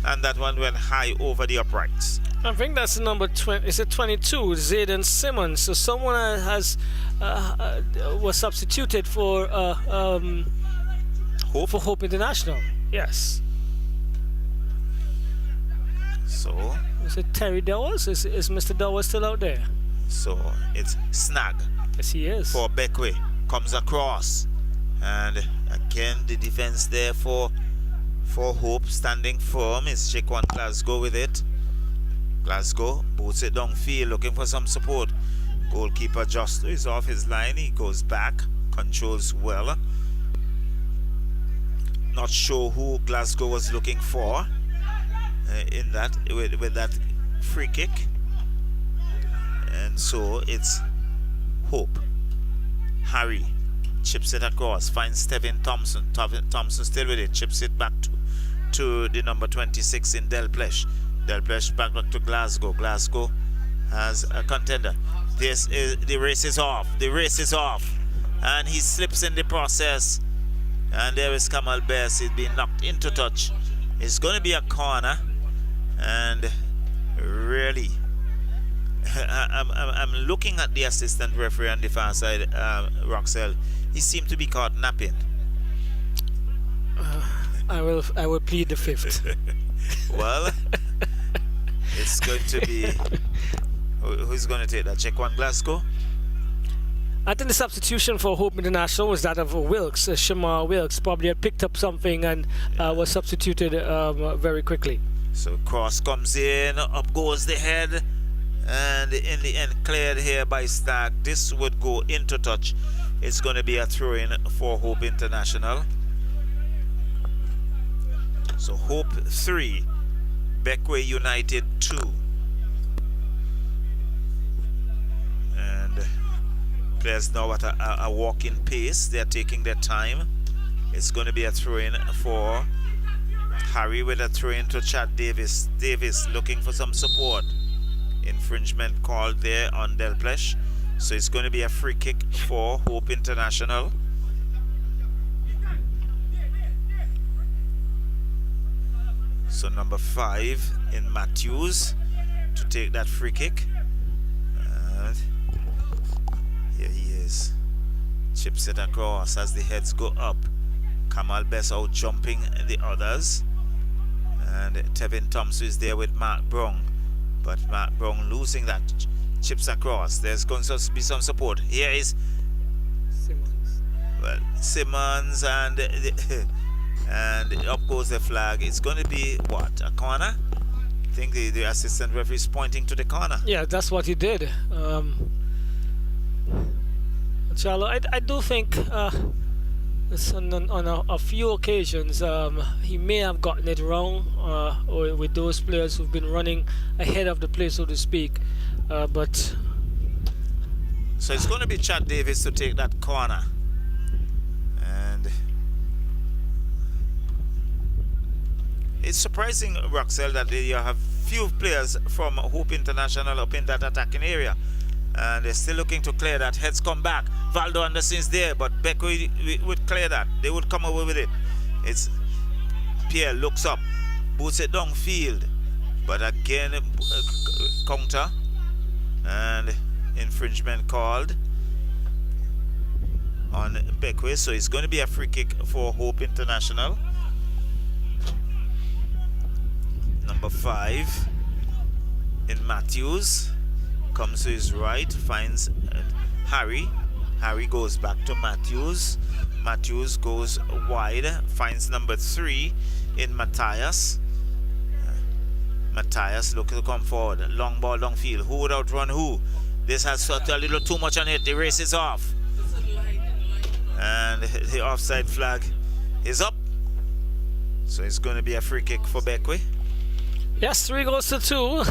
And that one went high over the uprights. I think that's number 20. Is it 22? Zayden Simmons. So someone was substituted for Hope International. Yes. So is it Terry Dowers? Is Mr. Dowers still out there? So it's snag. Yes, he is. For Bequia. Comes across. And again the defense there for Hope, standing firm. Is Jaquan Glasgow with it. Glasgow boots it downfield, looking for some support. Goalkeeper Justo is off his line. He goes back, controls well. Not sure who Glasgow was looking for in that with that free kick. And so it's Hope. Harry chips it across, finds Stephen Thompson. Thompson still with it, chips it back to the number 26 in Delplesh. Delplesh back to Glasgow. Glasgow has a contender. The race is off. The race is off. And he slips in the process. And there is Kamal Bess. He's being knocked into touch. It's going to be a corner. And really, I'm looking at the assistant referee on the far side, Roxelle. He seemed to be caught napping. I will plead the 5th. Well, it's going to be, who's going to take that? Jaquan Glasgow? I think the substitution for Hope International was that of Wilkes. Shamar Wilkes probably had picked up something and was substituted very quickly. So cross comes in, up goes the head, and in the end cleared here by Stagg. This would go into touch. It's going to be a throw-in for Hope International. So Hope 3, Bequia United 2. And players now at a walking pace. They're taking their time. It's going to be a throw-in for Harry with a throw-in to Chad Davis. Davis looking for some support. Infringement called there on Delplesh. So it's going to be a free kick for Hope International. So number 5 in Matthews to take that free kick. And here he is. Chips it across as the heads go up. Kamal Best out jumping the others. And Tevin Thompson is there with Mark Brown. But Mark Brown losing that. Chips across. There's going to be some support. Here is Simmons and up goes the flag. It's going to be what? A corner? I think the assistant referee is pointing to the corner. Yeah, that's what he did. Charlo, I do think on a few occasions he may have gotten it wrong or with those players who've been running ahead of the play, so to speak. But so it's going to be Chad Davis to take that corner. And it's surprising, Roxelle, that you have few players from Hope International up in that attacking area. And they're still looking to clear that. Heads come back. Valdo Anderson is there, but Bequia would clear that. They would come away with it. It's Pierre looks up, boots it downfield, but again counter and infringement called on Bequia. So it's going to be a free kick for Hope International. Number 5 in Matthews comes to his right, finds Harry. Harry goes back to Matthews. Matthews goes wide, finds number 3 in Matthias. Matthias looking to come forward. Long ball, long field. Who would outrun who? This has a little too much on it. The race is off. And the offside flag is up. So it's going to be a free kick for Bequia. yes, 3 goals to 2.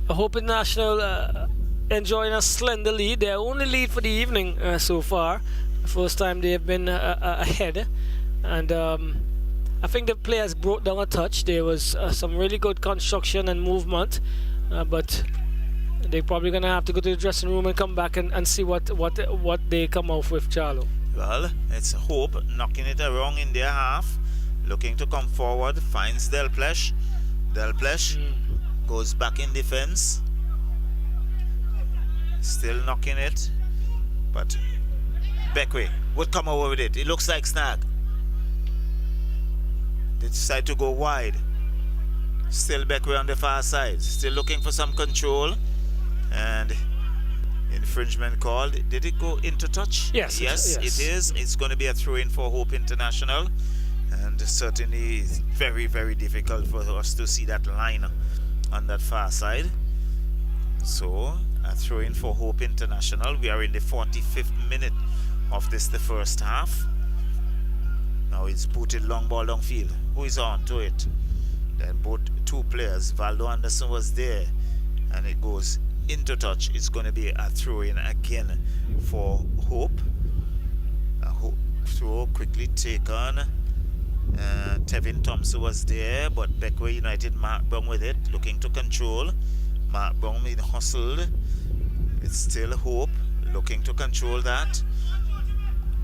I hope International enjoying a slender lead. Their only lead for the evening so far. The first time they have been ahead. And I think the players broke down a touch. There was some really good construction and movement. But they're probably going to have to go to the dressing room and come back and see what they come out with, Charlo. Well, it's Hope knocking it around in their half. Looking to come forward. Finds Delplesh. Delplesh goes back in defense. Still knocking it. But Bequia would come over with it. It looks like snag. They decide to go wide. Still Bequia on the far side. Still looking for some control. And infringement called. Did it go into touch? Yes, yes. It is. It's going to be a throw-in for Hope International. And certainly it's very, very difficult for us to see that line on that far side. So a throw-in for Hope International. We are in the 45th minute of the first half. Now it's booted long ball downfield. Who is on to it? Then both 2 players. Valdo Anderson was there. And it goes into touch. It's going to be a throw-in again for Hope. Throw quickly taken. Tevin Thompson was there, but Bequia United Mark Brown with it, looking to control. Mark Brown being hustled. It's still Hope looking to control that.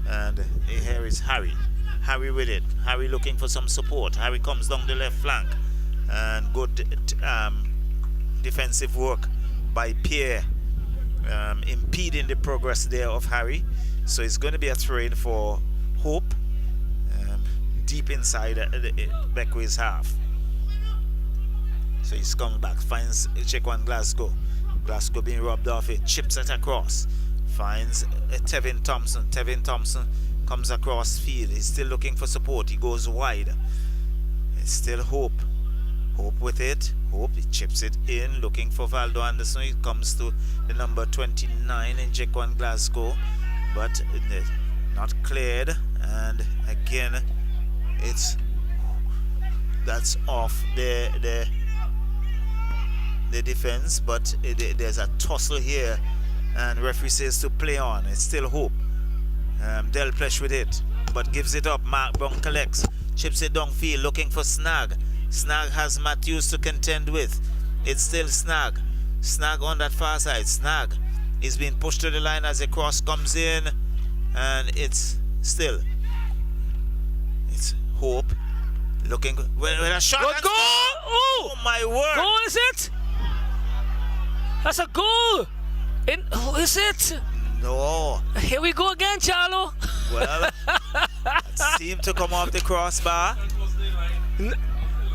And here is Harry. Harry with it. Harry looking for some support. Harry comes down the left flank. And good defensive work by Pierre, impeding the progress there of Harry. So it's going to be a throw-in for Hope. Deep inside Bequia's half. So he's coming back, finds Chequan Glasgow. Glasgow being robbed off it, chips it across. Finds Tevin Thompson. Tevin Thompson comes across field. He's still looking for support. He goes wide. It's still Hope. Hope with it. Hope, he chips it in, looking for Valdo Anderson. It comes to the number 29 in Chequan Glasgow. But not cleared. And again, that's off the defense, but there's a tussle here, and referee says to play on. It's still Hope. Delplesh with it, but gives it up. Mark Brown collects, chips it downfield, looking for Snag. Snag has Matthews to contend with. It's still Snag. Snag on that far side. Snag is being pushed to the line as a cross comes in, and it's Hope Looking good. With a shot. Good goal! Oh my word! Goal is it? That's a goal! Who is it? No. Here we go again, Charlo. Well, that seemed to come off the crossbar.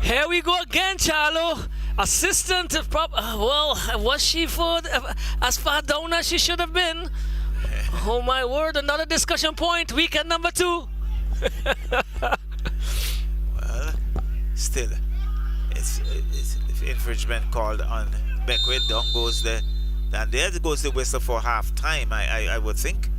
Here we go again, Charlo. Assistant, well, was she for as far down as she should have been? Oh my word, another discussion point. Weekend number 2. Well, still, it's infringement called on Bequia. Down goes the, and there goes the whistle for half time. I would think.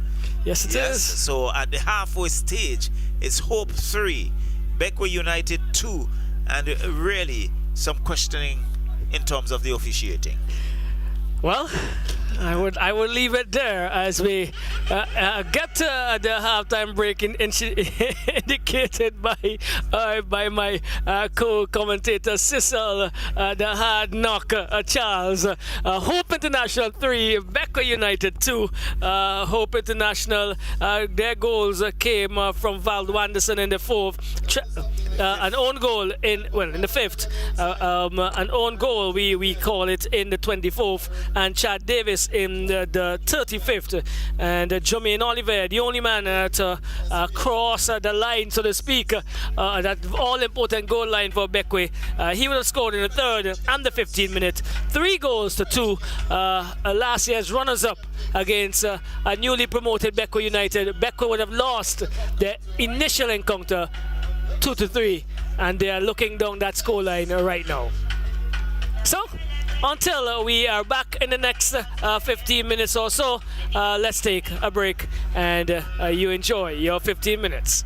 Yes, it is. So at the halfway stage, it's Hope 3, Bequia United 2, and really some questioning in terms of the officiating. Well, I would leave it there as we get to the halftime break indicated by my co-commentator Cecil, the hard knock Charles. Hope International 3, Bequia United 2. Hope International, their goals came from Valdo Anderson in the 4th. An own goal in the 5th. An own goal we call it in the 24th, and Chad Davis in the 35th, and Jermaine Oliver, the only man to cross the line, so to speak, that all-important goal line for Bequia. He would have scored in the 3rd and the 15th minute. 3 goals to 2. Last year's runners-up against a newly promoted Bequia United. Bequia would have lost their initial encounter 2-3, and they are looking down that scoreline right now. So, until we are back in the next 15 minutes or so, let's take a break and you enjoy your 15 minutes.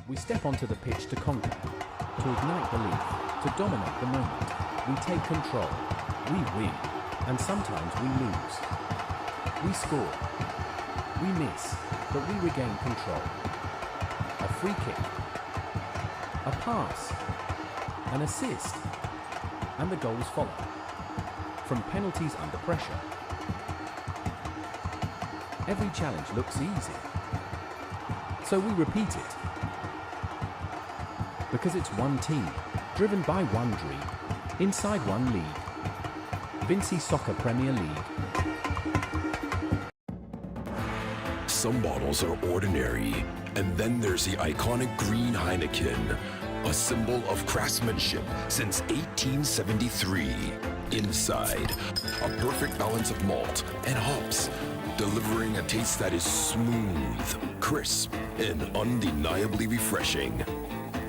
We step onto the pitch to conquer, to ignite belief, to dominate the moment. We take control, we win, and sometimes we lose. We score, we miss, but we regain control. A free kick, a pass, an assist, and the goals follow. From penalties under pressure. Every challenge looks easy, so we repeat it. Because it's one team, driven by one dream, inside one league. Vincy Soccer Premier League. Some bottles are ordinary, and then there's the iconic green Heineken, a symbol of craftsmanship since 1873. Inside, a perfect balance of malt and hops, delivering a taste that is smooth, crisp, and undeniably refreshing.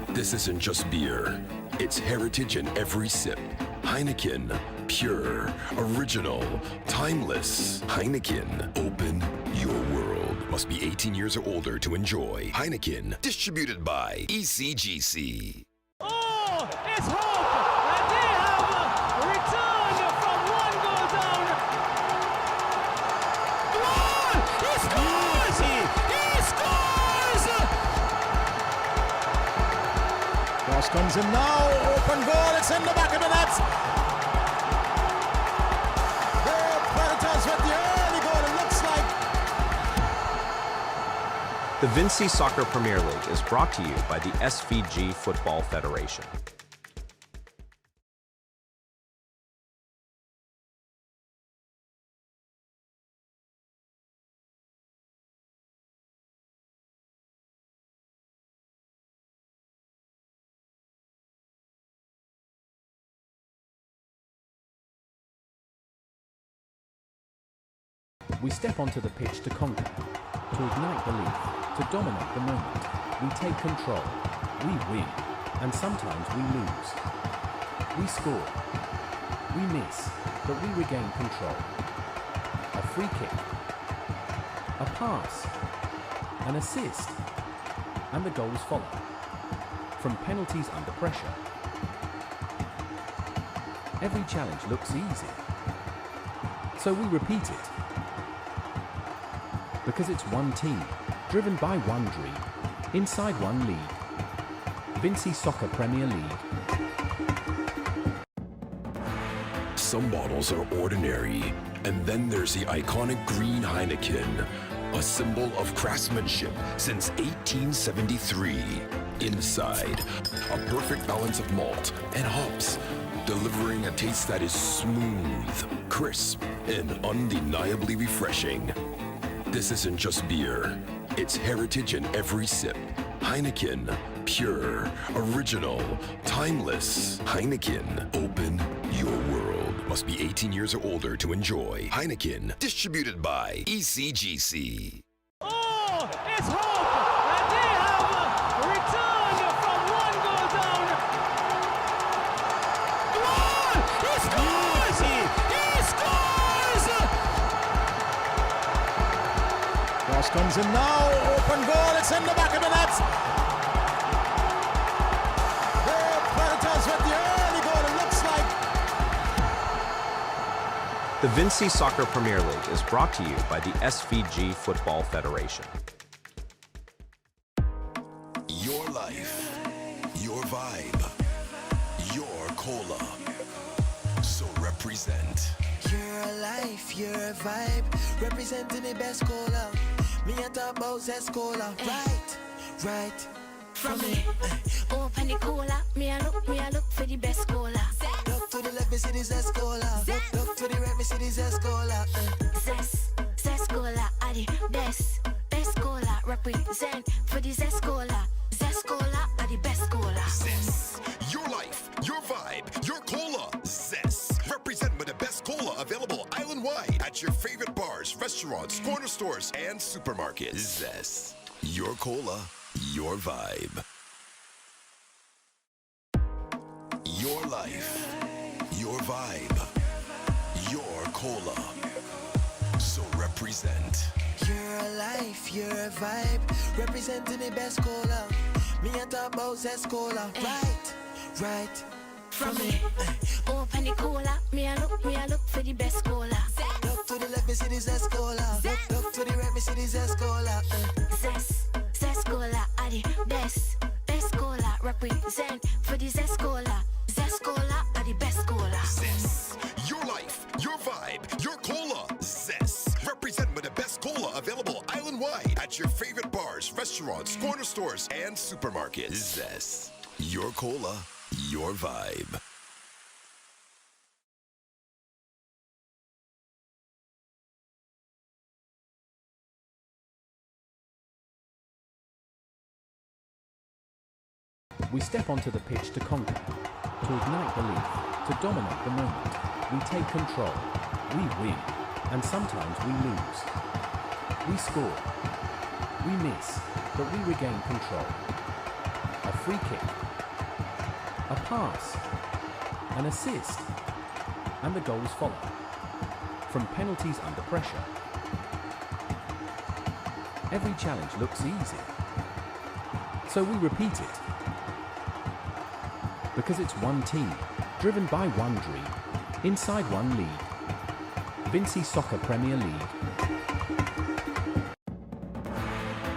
This isn't just beer, it's heritage in every sip. Heineken, pure, original, timeless. Heineken, open your world. Must be 18 years or older to enjoy. Heineken, distributed by ECGC. Oh, it's Hope, and they have returned from 1 goal down. Goal! He scores! He scores! Cross comes in now, open goal, it's in the back of the net. The Predators with the early goal, it looks like The Vincy Soccer Premier League is brought to you by the SVG Football Federation. We step onto the pitch to conquer, to ignite belief, to dominate the moment. We take control, we win, and sometimes we lose. We score, we miss, but we regain control. A free kick, a pass, an assist, and the goals follow. From penalties under pressure. Every challenge looks easy, so we repeat it. Because it's one team, driven by one dream, inside one league. Vincy Soccer Premier League. Some bottles are ordinary, and then there's the iconic green Heineken, a symbol of craftsmanship since 1873. Inside, a perfect balance of malt and hops, delivering a taste that is smooth, crisp, and undeniably refreshing. This isn't just beer, it's heritage in every sip. Heineken, pure, original, timeless. Heineken, open your world. Must be 18 years or older to enjoy. Heineken, distributed by ECGC. Oh, it's hope! And they have returned from one goal down. Goal! He scores! He scores! Cross comes in now, open goal, it's in the back of the net. The Predators with the early goal, it looks like. The Vincy Soccer Premier League is brought to you by the SVG Football Federation. Your life, your vibe, your cola. So represent. Your life, your vibe, representing the best cola. Me and talk about Zest Cola, right. From me, open the cola. Me a look for the best cola. Look to the left, me see the Zest Cola. Look to the right, me see the Zest Cola. Zest cola are the best cola. Represent for the Zest cola. Zest cola are the best cola. Zest. Your life, your vibe, your cola. Zest. Represent with the best cola available island-wide at your favorite bars, restaurants, corner stores, and supermarkets. Zest. Your cola, your vibe. Your life, your vibe, your cola. So represent. Your life, your vibe, representing the best cola. Me and talk about Zest Cola, right. From me, open the cola. Me a look for the best cola. Look to the left, me see the Zest Cola. Look to the right, me see the Zest Cola. Zest cola are the best cola. Represent for the Zest cola. Zest cola are the best cola. Zest. Your life, your vibe, your cola. Zest. Represent with the best cola available island-wide at your favorite bars, restaurants, corner stores, and supermarkets. Zest. Your cola, your vibe. We step onto the pitch to conquer, to ignite belief, to dominate the moment. We take control, we win, and sometimes we lose. We score, we miss, but we regain control. A free kick, a pass, an assist, and the goals follow. From penalties under pressure. Every challenge looks easy, so we repeat it. Because it's one team, driven by one dream, inside one league. Vincy Soccer Premier League.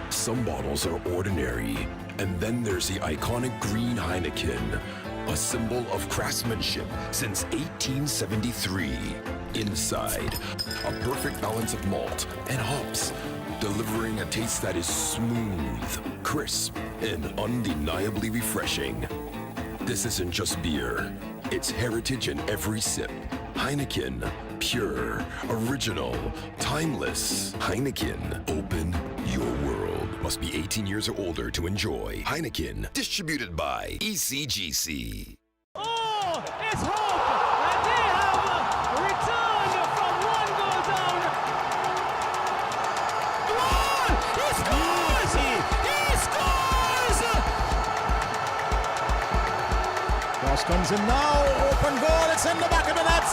Some bottles are ordinary, and then there's the iconic green Heineken, a symbol of craftsmanship since 1873. Inside, a perfect balance of malt and hops, delivering a taste that is smooth, crisp, and undeniably refreshing. This isn't just beer. It's heritage in every sip. Heineken, pure, original, timeless. Heineken, open your world. Must be 18 years or older to enjoy. Heineken, distributed by ECGC. Oh, it's hope! And they have returned from one goal down. Goal! He scores! He scores! Cross comes in now. Open goal. It's in the back of the net.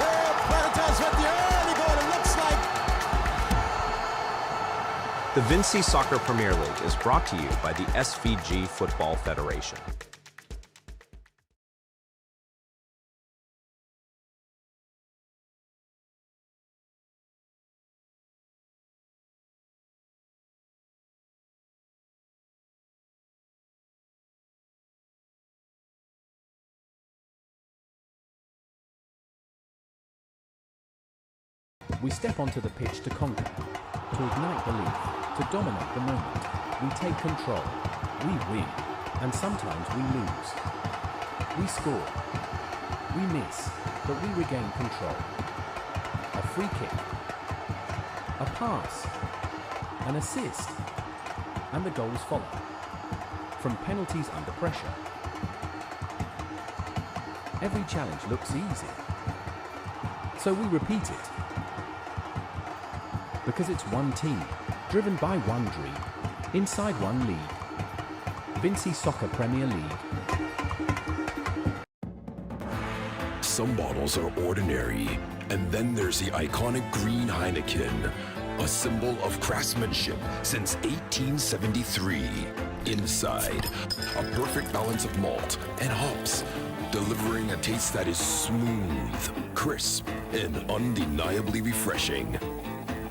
The Predators with the early goal. It looks like. The Vincy Soccer Premier League is brought to you by the SVG Football Federation. We step onto the pitch to conquer, to ignite belief, to dominate the moment. We take control, we win, and sometimes we lose. We score, we miss, but we regain control. A free kick, a pass, an assist, and the goals follow. From penalties under pressure. Every challenge looks easy, so we repeat it. Because it's one team, driven by one dream, inside one league. Vincy Soccer Premier League. Some bottles are ordinary, and then there's the iconic green Heineken, a symbol of craftsmanship since 1873. Inside, a perfect balance of malt and hops, delivering a taste that is smooth, crisp, and undeniably refreshing.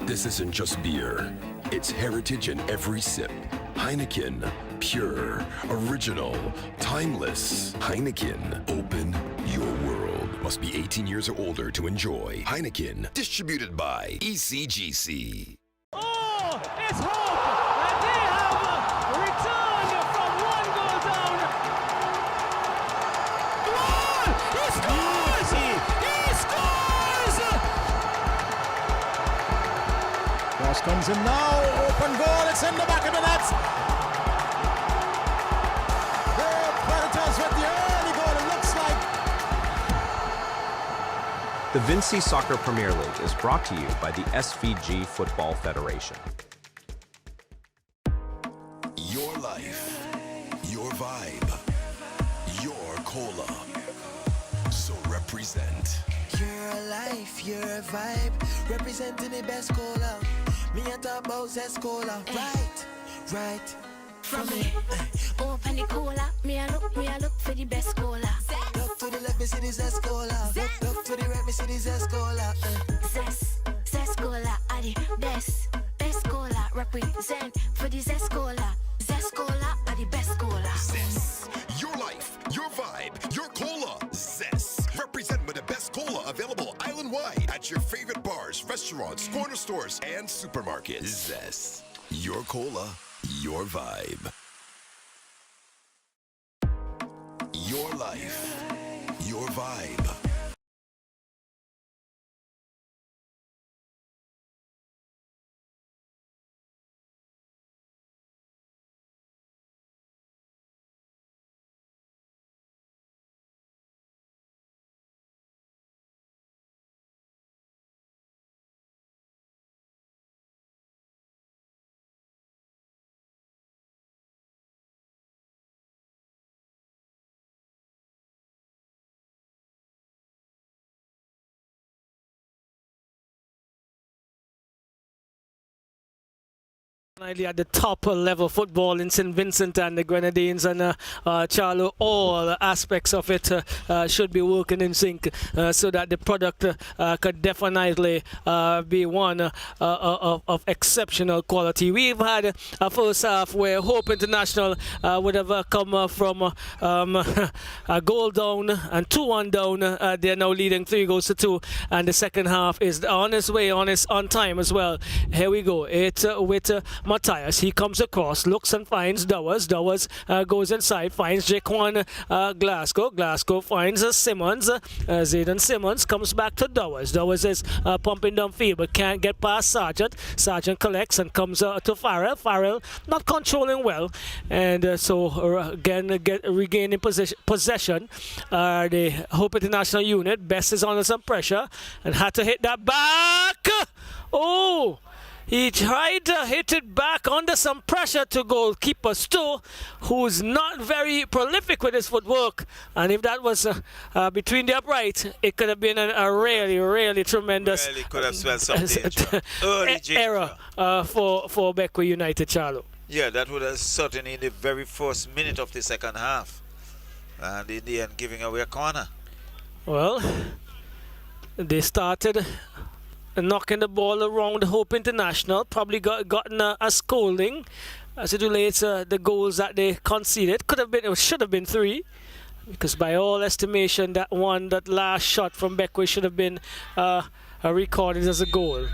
This isn't just beer. It's heritage in every sip. Heineken, pure, original, timeless. Heineken, open your world. Must be 18 years or older to enjoy. Heineken, distributed by ECGC. Oh, it's hope! And they have returned from one goal down. Goal! He scores! He scores! Cross comes in now. Open goal. It's in the back of the net. The Predators with the early goal. It looks like. The Vincy Soccer Premier League is brought to you by the SVG Football Federation. Your life, your vibe, your cola. So represent. Your life, your vibe, representing the best cola. Me I talk about Zest Cola, right. From me, open the cola. Me I look for the best cola. Look to the left, me see the Zest Cola. Look to the right, me see the Zest Cola. Zest cola are the best cola. Represent for the Zest cola. Zest cola are the best cola. Zest. Your life, your vibe, your cola. Zest. Represent with the best cola available island-wide at your favorite bars, restaurants, corner stores, and supermarkets. Zest. Your cola, your vibe. Your life, your vibe. Definitely at the top level football in St. Vincent and the Grenadines and Charlo, all aspects of it should be working in sync so that the product could definitely be one of exceptional quality. We've had a first half where Hope International would have come from a goal down and 2-1 down. They're now leading 3-2, and the second half is on its way, on time as well. Here we go. It's with Matthias. He comes across, looks and finds Dowers. Dowers goes inside, finds Jaquan Glasgow. Glasgow finds Simmons. Zayden Simmons comes back to Dowers. Dowers is pumping downfield but can't get past Sargent. Sargent collects and comes to Farrell. Farrell not controlling well, and so again regaining possession. The Hope International unit. Best is under some pressure and had to hit that back. Oh! He tried to hit it back under some pressure to goalkeeper Stu, who's not very prolific with his footwork. And if that was between the upright, it could have been a really tremendous could have spelled some danger. Early error for Bequia United, Charlo. Yeah, that would have certainly in the very first minute of the second half. And in the end, giving away a corner. Well, they started knocking the ball around Hope International, probably gotten a scolding as it relates the goals that they conceded. Could have been, it should have been 3, because by all estimation, that last shot from Bequia should have been recorded as a goal.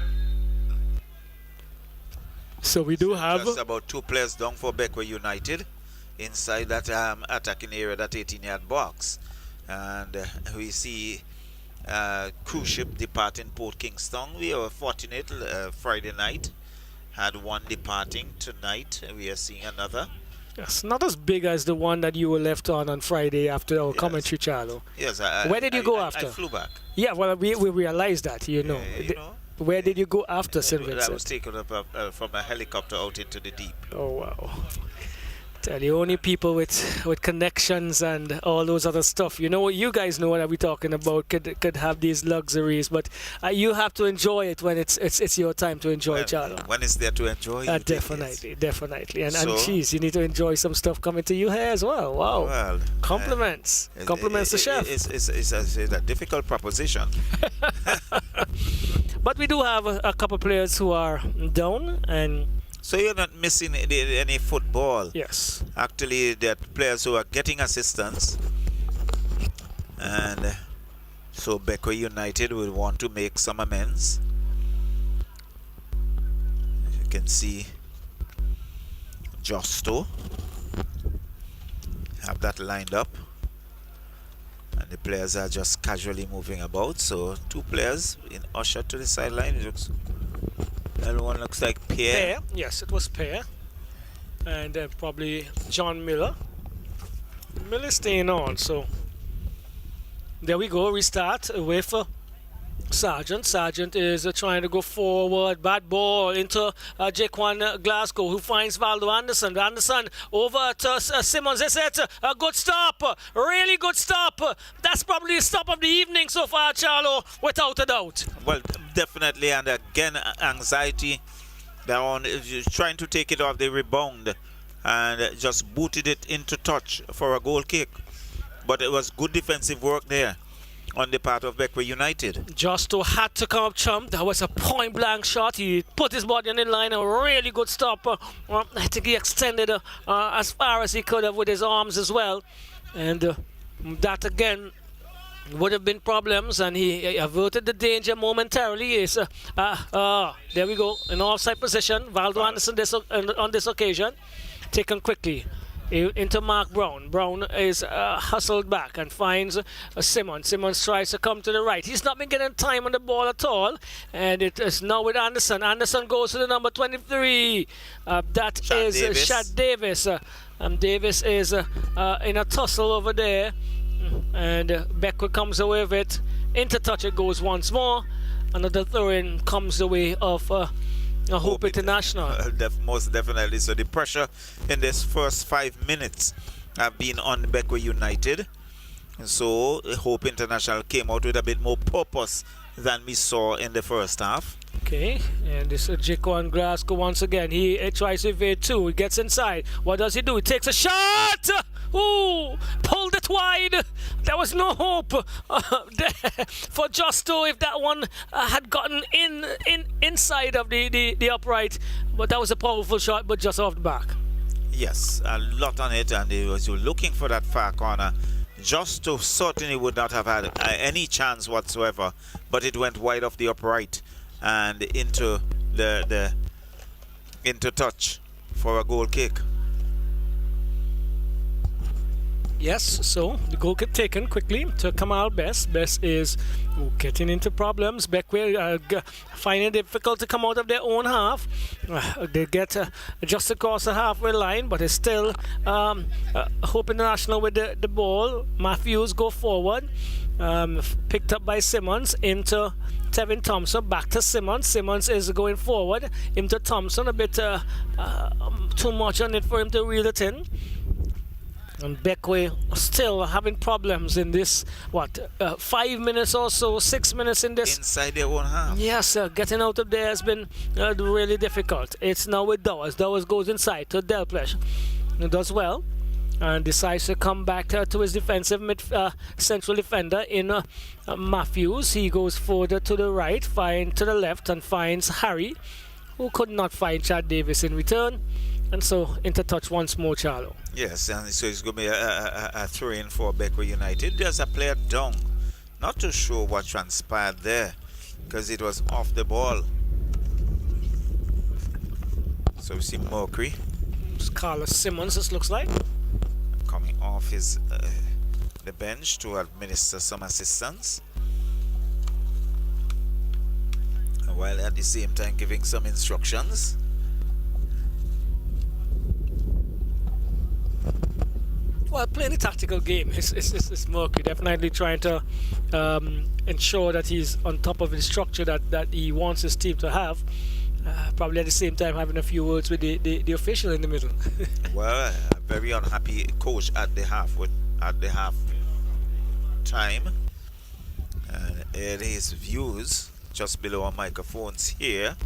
So we do have just about 2 players down for Bequia United inside that attacking area, that 18-yard box, and we see cruise ship departing Port Kingston. We are fortunate Friday night had one departing. Tonight we are seeing another. Yes, not as big as the one that you were left on Friday after our commentary, Charlo. Yes. Where did you go after? I flew back. Yeah, well, we realized that, you know. Where did you go after St. Vincent? I was taken up from a helicopter out into the deep. Oh, wow. Tell you, only people with connections and all those other stuff, you know, you guys know what we're talking about, could have these luxuries, but you have to enjoy it when it's your time to enjoy it, Charlo. When it's there to enjoy it. Definitely. And geez, you need to enjoy some stuff coming to you here as well. Wow. Well, compliments to chef. It's a difficult proposition. But we do have a couple players who are down, and so you're not missing any football. Yes. Actually, there are players who are getting assistance. And so Bequia United will want to make some amends. You can see Justo have that lined up. And the players are just casually moving about. So 2 players in usher to the sideline. It looks... And one looks like Pierre. Yes, it was Pierre. And probably John Miller. Miller staying on, so there we go. Restart with Sargent. Sargent is trying to go forward. Bad ball into Jaquan Glasgow, who finds Valdo Anderson. Anderson over to Simmons. They said a good stop. Really good stop. That's probably the stop of the evening so far, Charlo, without a doubt. Well, definitely. And again, anxiety. They're on trying to take it off the rebound and just booted it into touch for a goal kick. But it was good defensive work there on the part of Bequia United. Justo had to come up chump. That was a point blank shot. He put his body on the line. A really good stop. I think he extended as far as he could have with his arms as well. And that again would have been problems, and he averted the danger momentarily. There we go. In offside position. Valdo Anderson on this occasion. Taken quickly into Mark Brown. Brown is hustled back and finds Simmons. Simmons tries to come to the right. He's not been getting time on the ball at all. And it is now with Anderson. Anderson goes to the number 23. That is Shad Davis. Davis is in a tussle over there. And Bequia comes away with it. Into touch it goes once more. Another throw-in comes the way of Hope International. Most definitely. So the pressure in this first 5 minutes have been on Bequia United. And so Hope International came out with a bit more purpose than we saw in the first half. Okay, and this is Jaquan Glasgow once again. He tries to evade two. He gets inside. What does he do? He takes a shot! Ooh! Pulled it wide! There was no hope there for Justo if that one had gotten inside of the upright. But that was a powerful shot, but just off the back. Yes, a lot on it, and he was looking for that far corner. Justo certainly would not have had any chance whatsoever, but it went wide off the upright and into into touch for a goal kick. Yes, so the goal kick taken quickly to Kamal Best. Best is getting into problems. Bequia finding it difficult to come out of their own half. They get just across the halfway line, but it's still Hope International with the ball. Matthews go forward. Picked up by Simmons into Tevin Thompson, back to Simmons. Simmons is going forward into Thompson, a bit too much on it for him to reel it in. And Bequia still having problems in this, 5 minutes or so, 6 minutes in this. Inside their own half. Yes, getting out of there has been really difficult. It's now with Dawes. Dawes goes inside to Delplesh. He does well and decides to come back to his defensive central defender in Matthews. He goes further to the right, to the left, and finds Harry, who could not find Chad Davis in return. And so into touch once more, Charlo. Yes, and so it's going to be a throw-in for Bequia United. There's a player down. Not too sure what transpired there, because it was off the ball. So we see Mercury. It's Carlos Simmons, this looks like. Coming off the bench to administer some assistance, while at the same time giving some instructions. Well, playing a tactical game is Mercury, definitely trying to ensure that he's on top of the structure that he wants his team to have. Probably at the same time having a few words with the official in the middle. Well, a very unhappy coach at the half time, and his views just below our microphones here.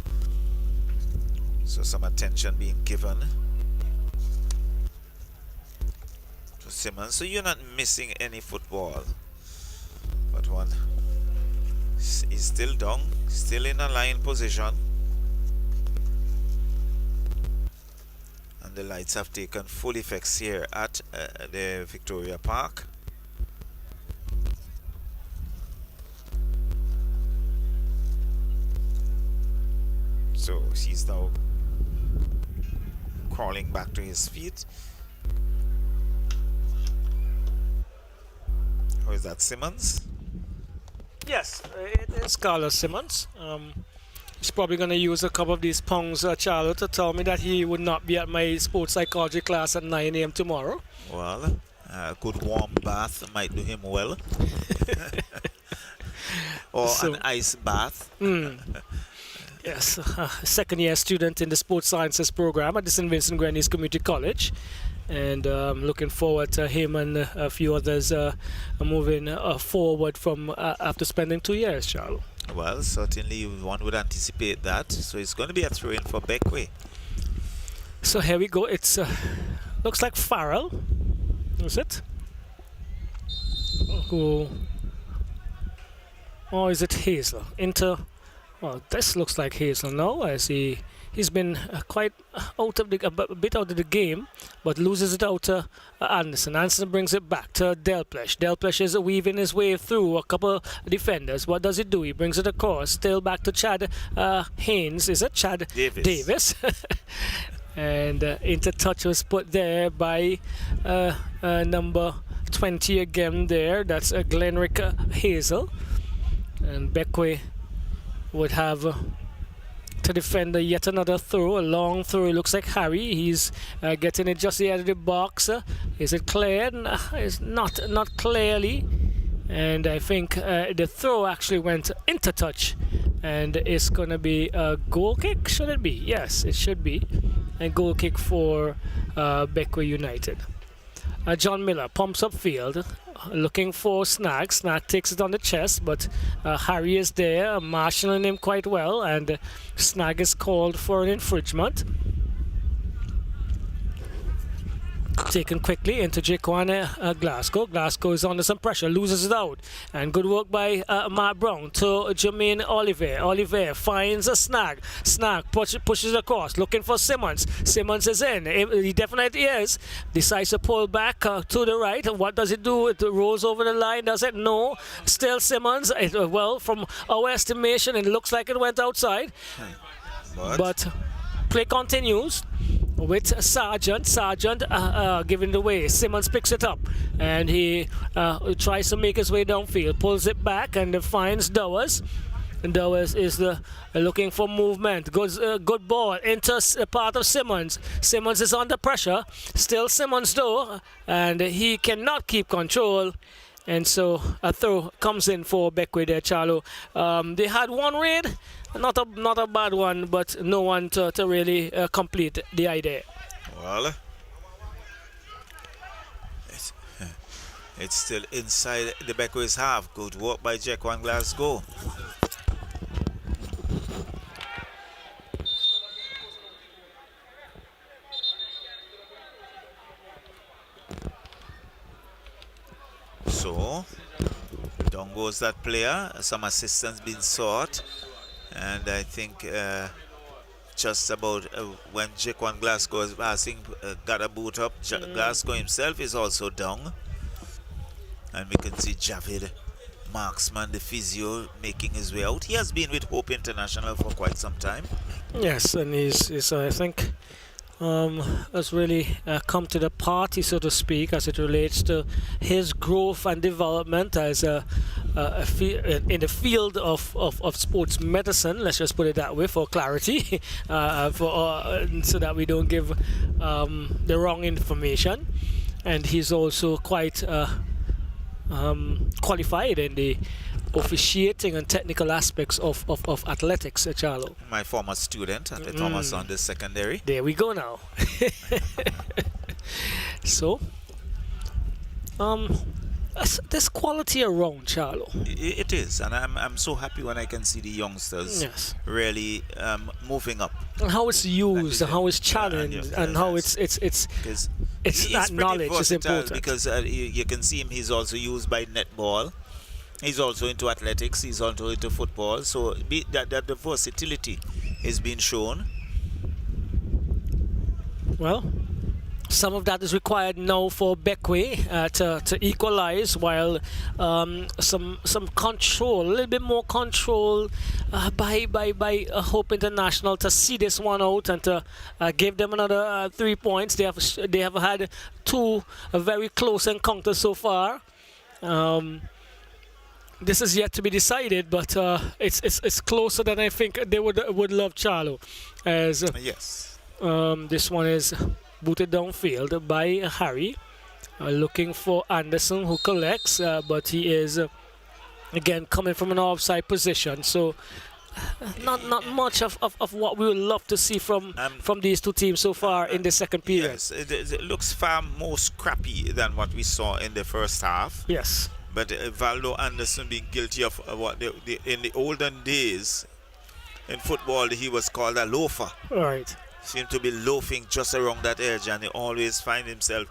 So some attention being given to Simmons. So you're not missing any football, but one is still down, still in a line position. The lights have taken full effects here at the Victoria Park. So he's now crawling back to his feet. Or is that Simmons? Yes, it is Carlos Simmons. He's probably going to use a couple of these pounds, Charlotte, to tell me that he would not be at my sports psychology class at 9 a.m. tomorrow. Well, a good warm bath might do him well. Or so, an ice bath. Yes, second-year student in the sports sciences program at the St. Vincent Grenadines Community College. And looking forward to him and a few others moving forward from after spending 2 years, Charles. Well, certainly one would anticipate that. So it's going to be a throw-in for Bequia. So here we go. It's looks like Farrell. Is it? Or is it Hazel? Well, this looks like Hazel now, as he's been quite out of a bit out of the game, but loses it out to Anderson. Anderson brings it back to Delplesh. Delplesh is weaving his way through a couple of defenders. What does he do? He brings it across, still back to Chad Haynes. Is it Chad Davis? And into touch was put there by number 20 again there. That's Glenrick Hazel. And Bequia would have to defend yet another throw, a long throw. It looks like Harry. He's getting it just out of the box. Is it cleared? It's not clearly. And I think the throw actually went into touch, and it's going to be a goal kick. Should it be? Yes, it should be a goal kick for Bequia United. John Miller pumps upfield. looking for Snag. Snag takes it on the chest, but Harry is there, marshalling him quite well, and Snag is called for an infringement. Taken quickly into Jaquan Glasgow. Glasgow is under some pressure, loses it out. And good work by Matt Brown to Jermaine Oliver. Oliver finds a Snag. Snag pushes across, looking for Simmons. Simmons is in. He definitely is. Decides to pull back to the right. What does it do? It rolls over the line, does it? No. Still Simmons. Well, from our estimation, it looks like it went outside. But play continues with Sargent. Sargent giving it away. Simmons picks it up and he tries to make his way downfield, pulls it back and finds Dowers. And Dowers is looking for movement. Good ball into part of Simmons. Simmons is under pressure. Still Simmons though, and he cannot keep control. And so a throw comes in for Bequia there, Charlo. They had one raid, not a bad one, but no one to really complete the idea. Well, it's still inside the Bequia's half. Good work by Jaquan Glasgow. So, down goes that player. Some assistance being sought. And I think just about when Jaquan Glasgow is passing, got a boot up. Glasgow himself is also down. And we can see Javid Marksman, the physio, making his way out. He has been with Hope International for quite some time. Yes, and he's I think, has really come to the party, so to speak, as it relates to his growth and development as in the field of sports medicine. Let's just put it that way for clarity, so that we don't give the wrong information. And he's also quite qualified in the officiating and technical aspects of athletics, Charlo. My former student at the Thomas Saunders Secondary. There we go now. So, there's quality around, Charlo. It is, and I'm so happy when I can see the youngsters really moving up. And how it's used, and how it's challenged, and how it's that knowledge is important. Because you can see him, he's also used by netball. He's also into athletics. He's also into football. So that the versatility is being shown. Well, some of that is required now for Bequia to equalize, while some control, a little bit more control by Hope International to see this one out and to give them another 3 points. They have had two very close encounters so far. This is yet to be decided, but it's closer than I think they would love, Charlo. As yes, this one is booted downfield by Harry, looking for Anderson, who collects, but he is again coming from an offside position. So not much of what we would love to see from these two teams so far in the second period. Yes, it looks far more scrappy than what we saw in the first half. Yes. But Valdo Anderson being guilty of what in the olden days in football, he was called a loafer. Right. Seemed to be loafing just around that edge, and he always find himself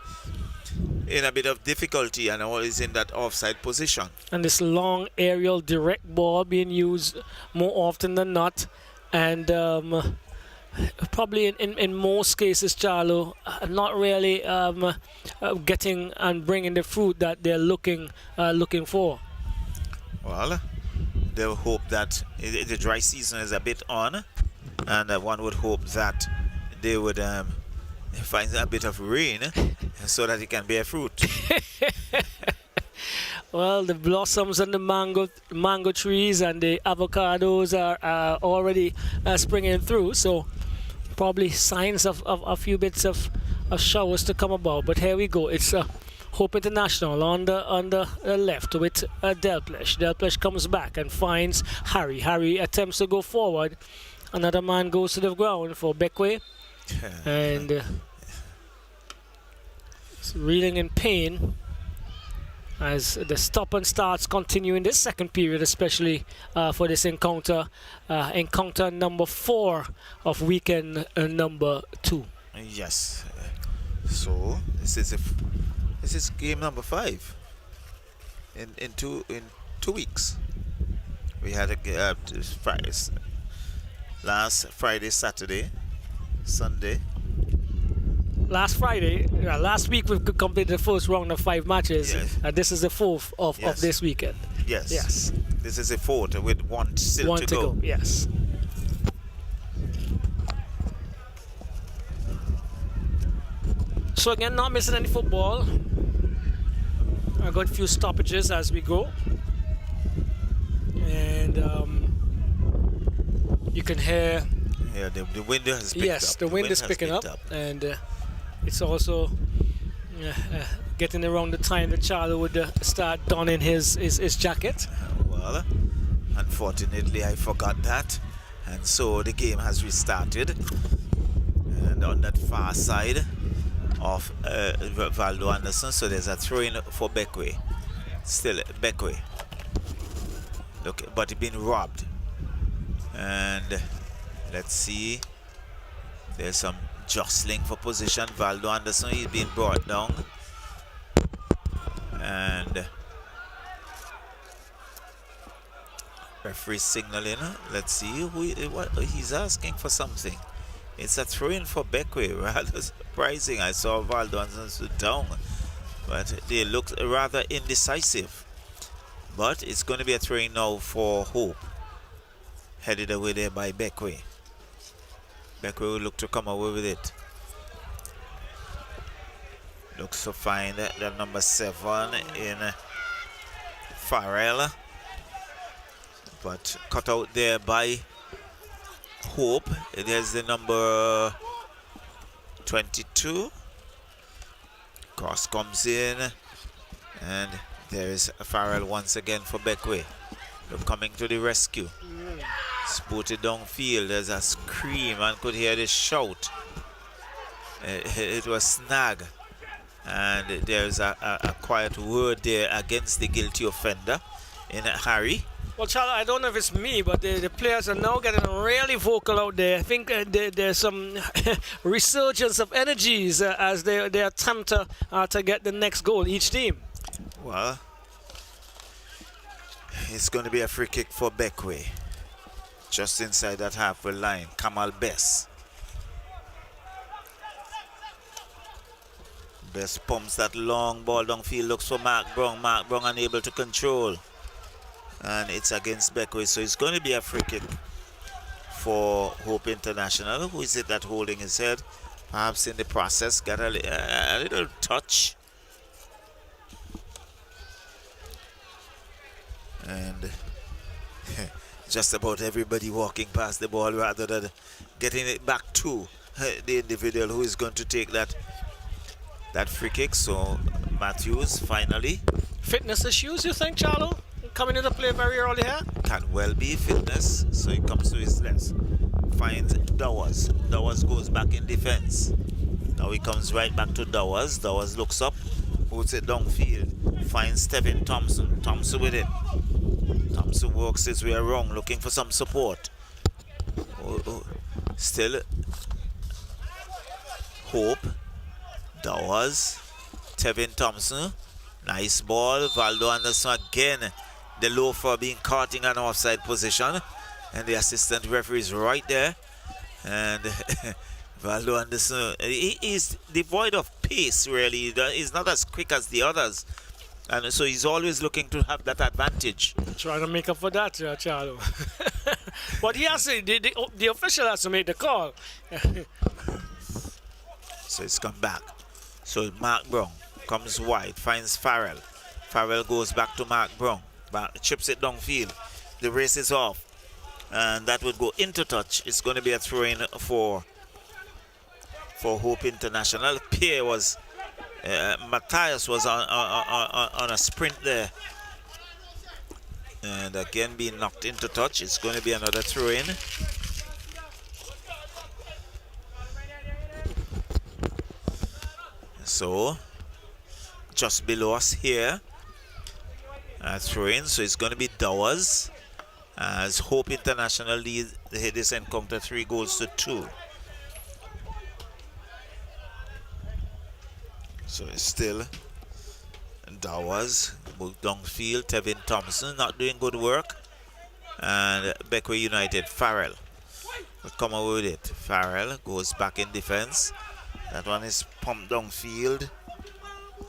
in a bit of difficulty and always in that offside position. And this long aerial direct ball being used more often than not, and probably in most cases, Charlo, not really getting and bringing the fruit that they're looking for. Well, they hope that the dry season is a bit on, and one would hope that they would find a bit of rain so that it can bear fruit. Well, the blossoms and the mango trees and the avocados are already springing through, so probably signs of a few bits of showers to come about. But here we go. It's Hope International on the left with Delplesh. Delplesh comes back and finds Harry. Harry attempts to go forward. Another man goes to the ground for Bequia, and reeling in pain. as the stop and starts continue in this second period, especially for this encounter number 4 of weekend number 2. Yes. So this is game number 5 in 2 weeks. We had a last Friday, Saturday, Sunday. Last week we completed the first round of 5 matches. Yes. This is the 4th of this weekend. Yes. Yes. This is the 4th with one still to go. Yes. So again, not missing any football. I got a few stoppages as we go. And you can hear... Yeah, the wind has picked up. Yes, the wind is picking up. And it's also getting around the time that Charlie would start donning his jacket. Well, unfortunately, I forgot that. And so the game has restarted. And on that far side of Valdo Anderson, so there's a throw-in for Bequia. Still Bequia. Look, but he's been robbed. And let's see. There's some jostling for position. Valdo Anderson, he's been brought down. And referee signaling. Let's see what he's asking for something. It's a throw-in for Bequia. Rather surprising. I saw Valdo Anderson down, but they look rather indecisive. But it's going to be a throw-in now for Hope. Headed away there by Bequia. Bequia will look to come away with it. Looks to find that number 7 in Farrell. But cut out there by Hope. There's the number 22. Cross comes in. And there's Farrell once again for Bequia. They're coming to the rescue. Spotted downfield. There's a scream. And could hear the shout. It was snag. And there's a quiet word there against the guilty offender in Harry. Well, Charlie, I don't know if it's me, but the players are now getting really vocal out there. I think there's some resurgence of energies as they attempt to get the next goal, each team. Well, it's going to be a free kick for Bequia. Just inside that halfway line, Kamal Bess. Bess pumps that long ball downfield, looks for Mark Brown. Mark Brown unable to control. And it's against Bequia, so it's going to be a free kick for Hope International. Who is it that holding his head? Perhaps in the process, got a little touch. And just about everybody walking past the ball rather than getting it back to the individual who is going to take that free kick. So Matthews finally. Fitness issues, you think, Charlo? Coming into play very early here? Can well be fitness. So he comes to his left. Finds Dowers. Dowers goes back in defense. Now he comes right back to Dowers. Dowers looks up. Puts it downfield. Finds Stephen Thompson. Thompson with it. Thompson works his way around looking for some support. Still Hope. Dowers. Tevin Thompson. Nice ball. Valdo Anderson again. The loafer being caught in an offside position. And the assistant referee is right there. And Valdo Anderson, he is devoid of pace, really. He's not as quick as the others. And so he's always looking to have that advantage. Trying to make up for that, Charlo. But he has to, the official has to make the call. So it's come back. So Mark Brown comes wide, finds Farrell. Farrell goes back to Mark Brown. Chips it downfield. The race is off. And that would go into touch. It's going to be a throw-in for Hope International. Pierre was... Matthias was on a sprint there. And again being knocked into touch. It's going to be another throw-in. So, just below us here throw-in, so it's going to be Dowers as Hope International lead this encounter 3-2. So it's still Dowers, downfield, Tevin Thompson not doing good work, and Bequia United, Farrell will come away with it. Farrell goes back in defense. That one is pumped downfield,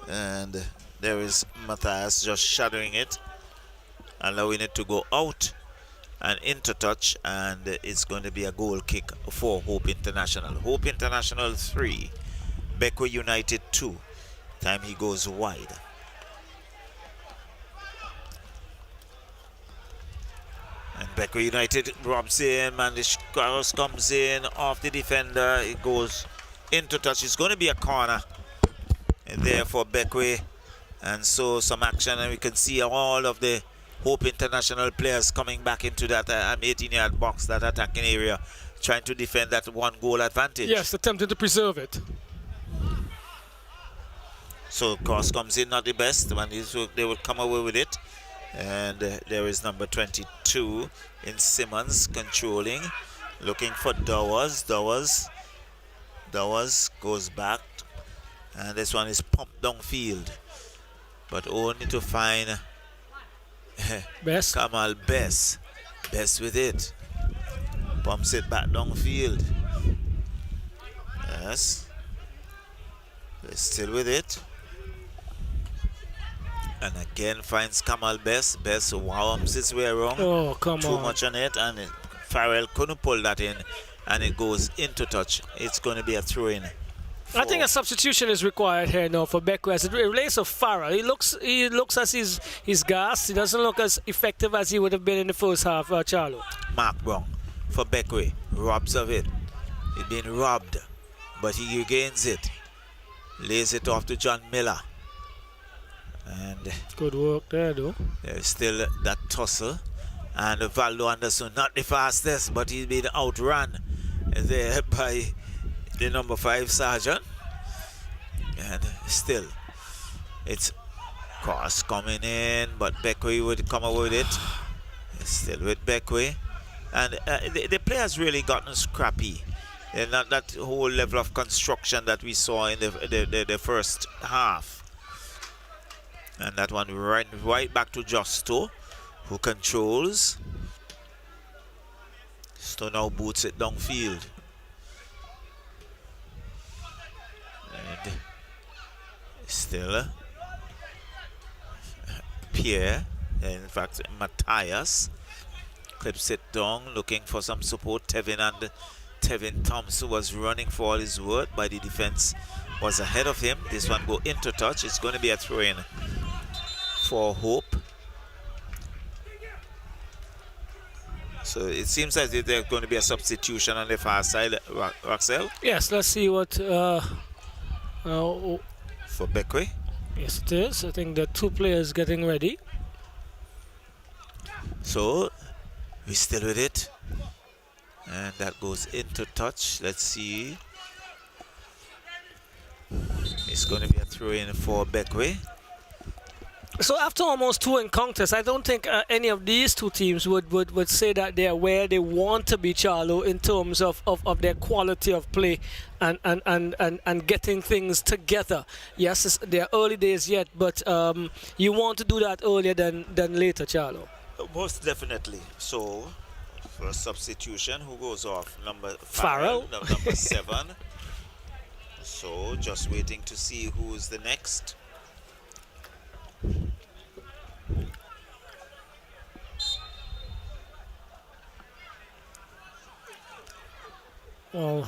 and there is Matthias just shadowing it, allowing it to go out and into touch, and it's going to be a goal kick for Hope International. Hope International 3, Bequia United 2. Time he goes wide. And Bequia United robs him, and the cross comes in off the defender. It goes into touch. It's going to be a corner there for Bequia. And so some action, and we can see all of the Hope International players coming back into that 18-yard box, that attacking area, trying to defend that 1-goal advantage. Yes, attempting to preserve it. So cross comes in, not the best. When they will come away with it. And there is number 22 in Simmons controlling, looking for Dowers. Dowers goes back, and this one is pumped downfield, but only to find Best. Kamal Best with it. Pumps it back downfield. Yes, they're still with it. And again finds Kamal Best. Best wows his way around. Oh, come Too on. much on it, and Farrell couldn't pull that in, and it goes into touch. It's going to be a throw-in. I think a substitution is required here now for Bequia. As it relates to Farrell, he looks as he's gassed. He doesn't look as effective as he would have been in the first half, Charlo. Mark Brown for Bequia. Robs of it. He's been robbed, but he regains it. Lays it off to John Miller. And good work there, though. There's still that tussle. And Valdo Anderson, not the fastest, but he's been outrun there by the number 5 sergeant. And still, it's cross coming in, but Bequia would come away with it. It's still with Bequia. And the players really gotten scrappy. They're not that whole level of construction that we saw in the first half. And that one right back to Justo, who controls. Justo now boots it downfield. And still Pierre, in fact Matthias, clips it down, looking for some support. Tevin Thompson was running for all his word, but the defense was ahead of him. This one go into touch. It's going to be a throw-in for Hope. So it seems as if there's going to be a substitution on the far side, Roxelle. Yes, let's see what for Bequia. Yes, it is. I think the 2 players getting ready. So we still with it, and that goes into touch. Let's see. It's going to be a throw-in for Bequia. So after almost 2 encounters, I don't think any of these 2 teams would say that they are where they want to be, Charlo, in terms of their quality of play and getting things together. Yes, they're early days yet, but you want to do that earlier than later, Charlo. Most definitely. So, first substitution, who goes off? Number Farrell. Number 7. So, just waiting to see who's the next. Well,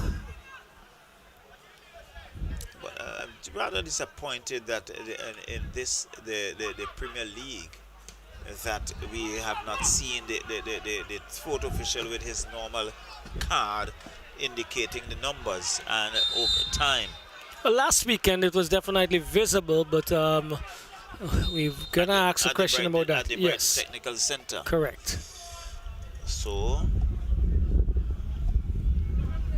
I'm rather disappointed that in this the Premier League that we have not seen the fourth official with his normal card indicating the numbers and over time. well, last weekend it was definitely visible, but we're gonna ask a question about that. At the Yes, Technical Center. correct. So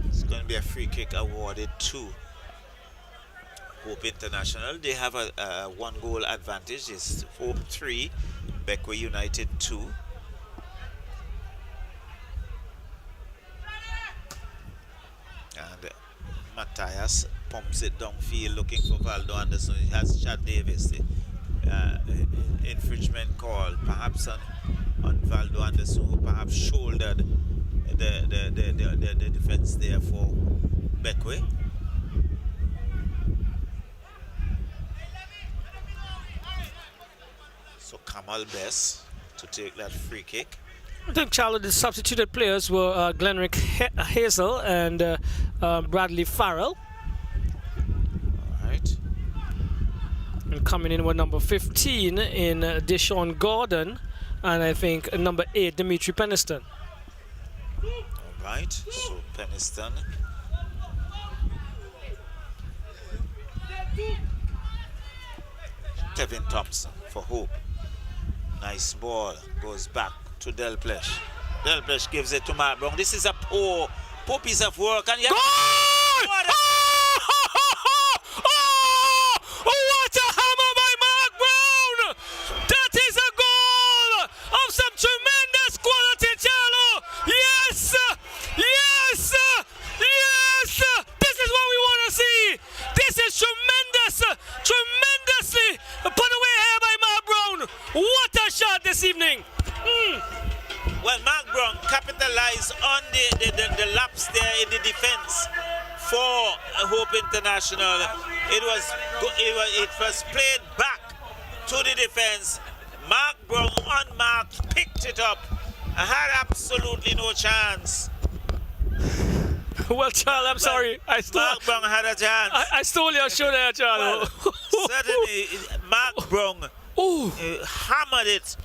it's going to be a free kick awarded to Hope International. They have a 1-goal advantage. It's Hope 3, Bequia United 2. And Matthias pumps it downfield looking for Valdo Anderson. He has Chad Davis. The infringement call perhaps on Valdo Anderson, who perhaps shouldered the defense there for Bequia. So Kamal Bess to take that free kick. I think, Charlie, the substituted players were Glenrick Hazel and Bradley Farrell. All right. And coming in with number 15 in Deshaun Gordon, and I think number 8, Dimitri Peniston. All right. So Peniston. Kevin Thompson for Hope. Nice ball. Goes back to Delplesh. Delplesh gives it to Mark Brown. This is a poor piece of work. And Goal! What a hammer by Mark Brown! That is a goal of some tremendous quality, Charlo. Yes! Yes! Yes! This is what we want to see. This is tremendous, tremendously put away here by Mark Brown. What a shot this evening. Well, Mark Brown capitalized on the lapse there in the defense for Hope International. It was played back to the defense. Mark Brown unmarked picked it up and had absolutely no chance. Well, Charles, I'm sorry. Mark Brown had a chance. I stole your show there, Charles. Well, certainly, Mark Brown hammered it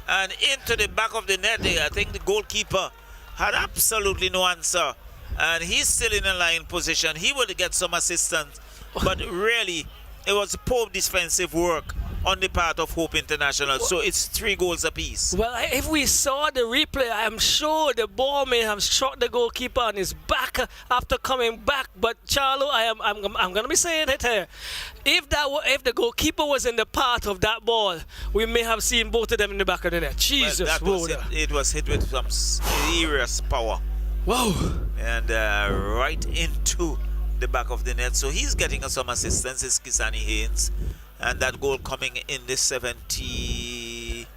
and into the back of the net. I think the goalkeeper had absolutely no answer. And he's still in a line position. He would get some assistance. But really, it was poor defensive work on the part of Hope International. So it's 3 goals apiece. Well, if we saw the replay, I'm sure the ball may have struck the goalkeeper on his back after coming back. But Charlo, I'm going to be saying it here. If the goalkeeper was in the path of that ball, we may have seen both of them in the back of the net. Jesus, well, it was hit with some serious power. Whoa! And right into the back of the net. So he's getting some assistance. It's Kisani Haynes. And that goal coming in the 72nd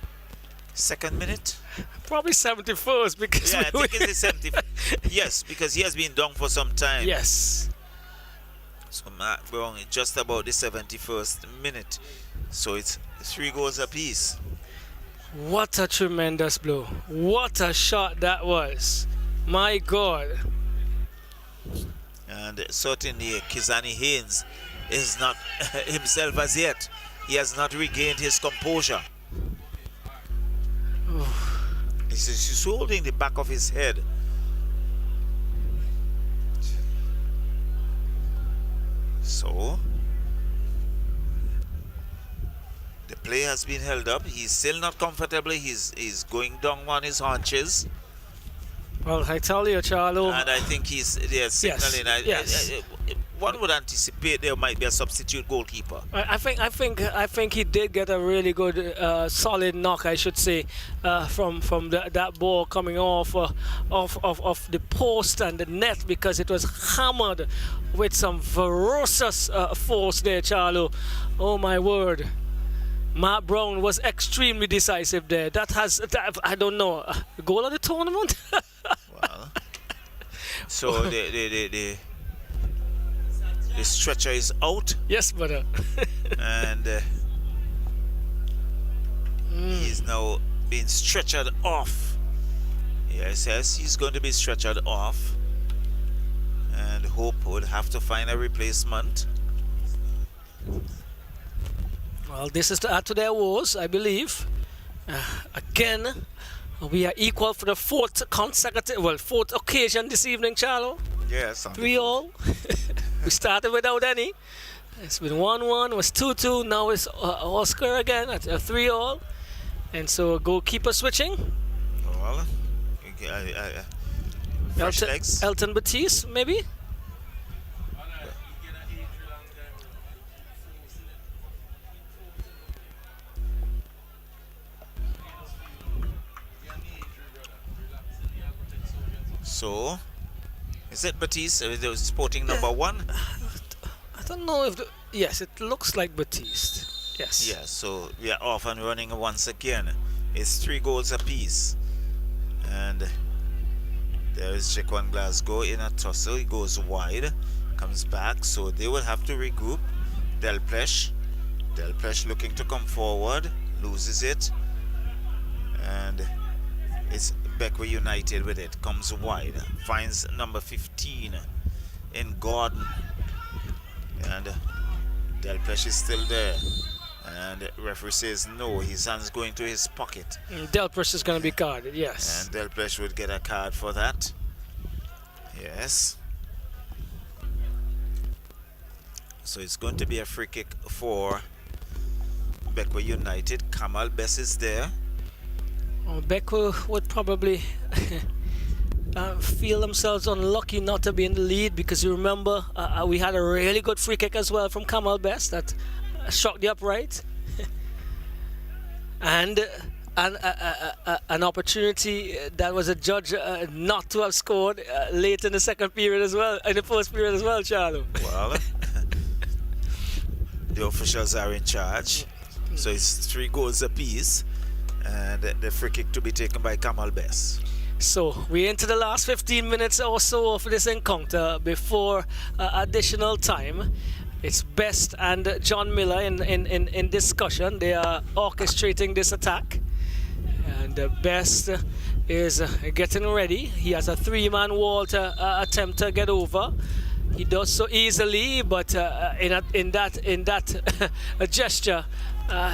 minute? Probably 71st because... Yeah, I think it's the 70th. Yes, because he has been down for some time. Yes. So Mark Brown is just about the 71st minute. So it's 3 goals apiece. What a tremendous blow. What a shot that was. My God. And certainly Kizani Haynes is not himself as yet. He has not regained his composure. He's holding the back of his head. So the play has been held up. He's still not comfortable. He's going down on his haunches. Well, I tell you, Charlo. And I think they're signaling. Yes. One would anticipate there might be a substitute goalkeeper. I think he did get a really good, solid knock, I should say, from that ball coming off the post and the net, because it was hammered with some ferocious force there, Charlo. Oh my word. Mark Brown was extremely decisive there. I don't know, goal of the tournament? Well, so the stretcher is out. Yes, brother. And he's now being stretchered off. Yes, he's going to be stretchered off. And Hope would have to find a replacement. Well, this is to add to their woes, I believe. Again, we are equal for the fourth occasion this evening, Charlo. Yes. 3-all. We started without any. It's been 1-1, was 2-2. Now it's Oscar again at 3-all. And so goalkeeper switching. Well, fresh legs. Elton Batiste, maybe? So, is it Batiste, the sporting number 1? I don't know if yes, it looks like Batiste. Yes. Yeah, so we are off and running once again. It's 3 goals apiece. And there is Jaquan Glasgow in a tussle. He goes wide, comes back, so they will have to regroup. Delpech looking to come forward, loses it. And it's Bequia United with it, comes wide, finds number 15 in Gordon. And Delpech is still there. And the referee says no, his hand's going to his pocket. Delpech is going to be carded, yes. And Delpech would get a card for that. Yes. So it's going to be a free kick for Bequia United. Kamal Bess is there. Bequia would probably feel themselves unlucky not to be in the lead, because you remember we had a really good free kick as well from Kamal Bess that struck the upright. And an opportunity that was adjudged not to have scored late in the second period as well, in the first period as well, Charlo. Well, the officials are in charge. So it's 3 goals apiece. And the free kick to be taken by Kamal Bess. So we're into the last 15 minutes or so of this encounter before additional time. It's Best and John Miller in discussion. They are orchestrating this attack. And Best is getting ready. He has a 3-man wall to attempt to get over. He does so easily, but in that gesture,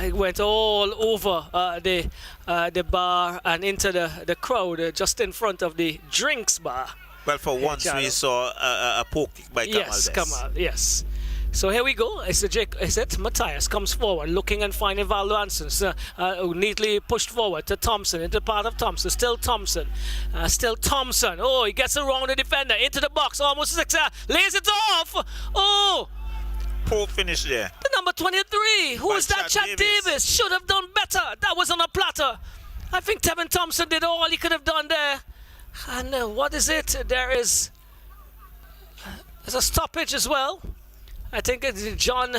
he went all over the bar and into the crowd just in front of the drinks bar. Well, for once we saw a poke by Kamal Bess. Yes, Kamal, yes. So here we go. Is it Matthias comes forward, looking and finding Valdo Ansons, neatly pushed forward to Thompson, into part of Thompson. Still Thompson. Oh, he gets around the defender, into the box, almost lays it off. Oh! Poor finish there. The number 23. Who is that? Chad Davis. Should have done better. That was on a platter. I think Tevin Thompson did all he could have done there. And what is it? There's a stoppage as well. I think it's John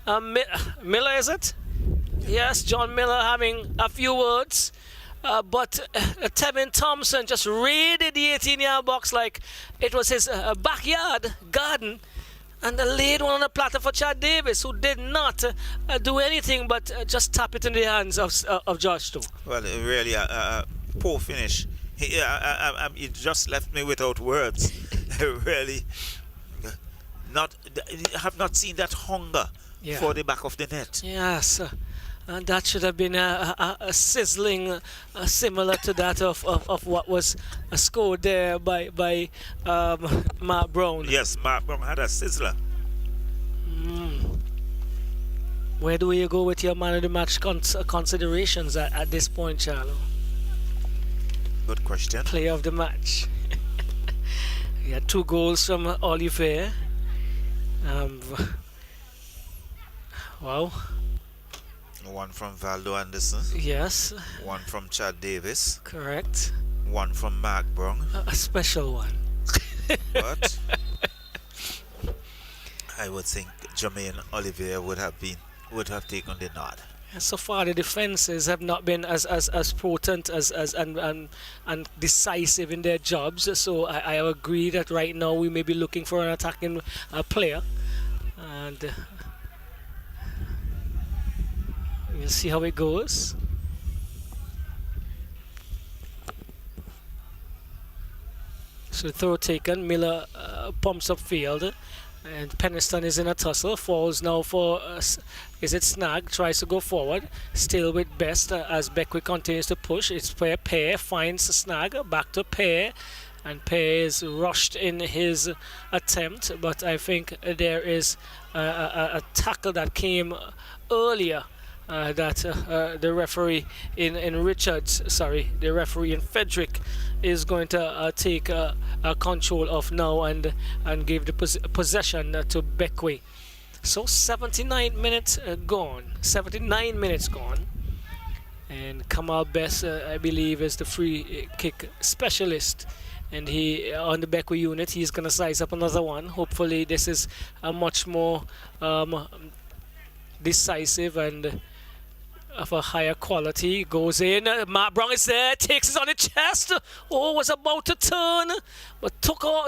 Miller, is it? Yes, John Miller having a few words. But Tevin Thompson just raided the 18-yard box like it was his backyard garden. And laid one on a platter for Chad Davis, who did not do anything but just tap it in the hands of George Stowe. Well, really, poor finish. He just left me without words. Really, have not seen that hunger for the back of the net. Yes, and that should have been a sizzling, similar to that of what was scored there by Mark Brown. Yes, Mark Brown had a sizzler. Where do you go with your man of the match considerations at this point, Charlo? Good question. Player of the match. He had 2 goals from Olivier. Wow. 1 from Valdo Anderson. Yes. 1 from Chad Davis. Correct. 1 from Mark Brown. A special one. But I would think Jermaine Olivier would have taken the nod. So far, the defenses have not been as potent and decisive in their jobs. So I agree that right now we may be looking for an attacking player, and we'll see how it goes. So throw taken. Miller pumps up field. And Peniston is in a tussle, falls now for, is it Snag, tries to go forward, still with Best as Bequia continues to push. It's Pear finds Snag, back to Pear, and Pear is rushed in his attempt, but I think there is a tackle that came earlier that the referee in Richards, the referee in Frederick is going to take control of now and give the possession to Bequia. So 79 minutes gone. 79 minutes gone. And Kamal Bess, I believe, is the free kick specialist and he on the Bequia unit, he's going to size up another one. Hopefully this is a much more decisive and of a higher quality. Goes in, Matt Brown is there, takes it on the chest. Oh, was about to turn, but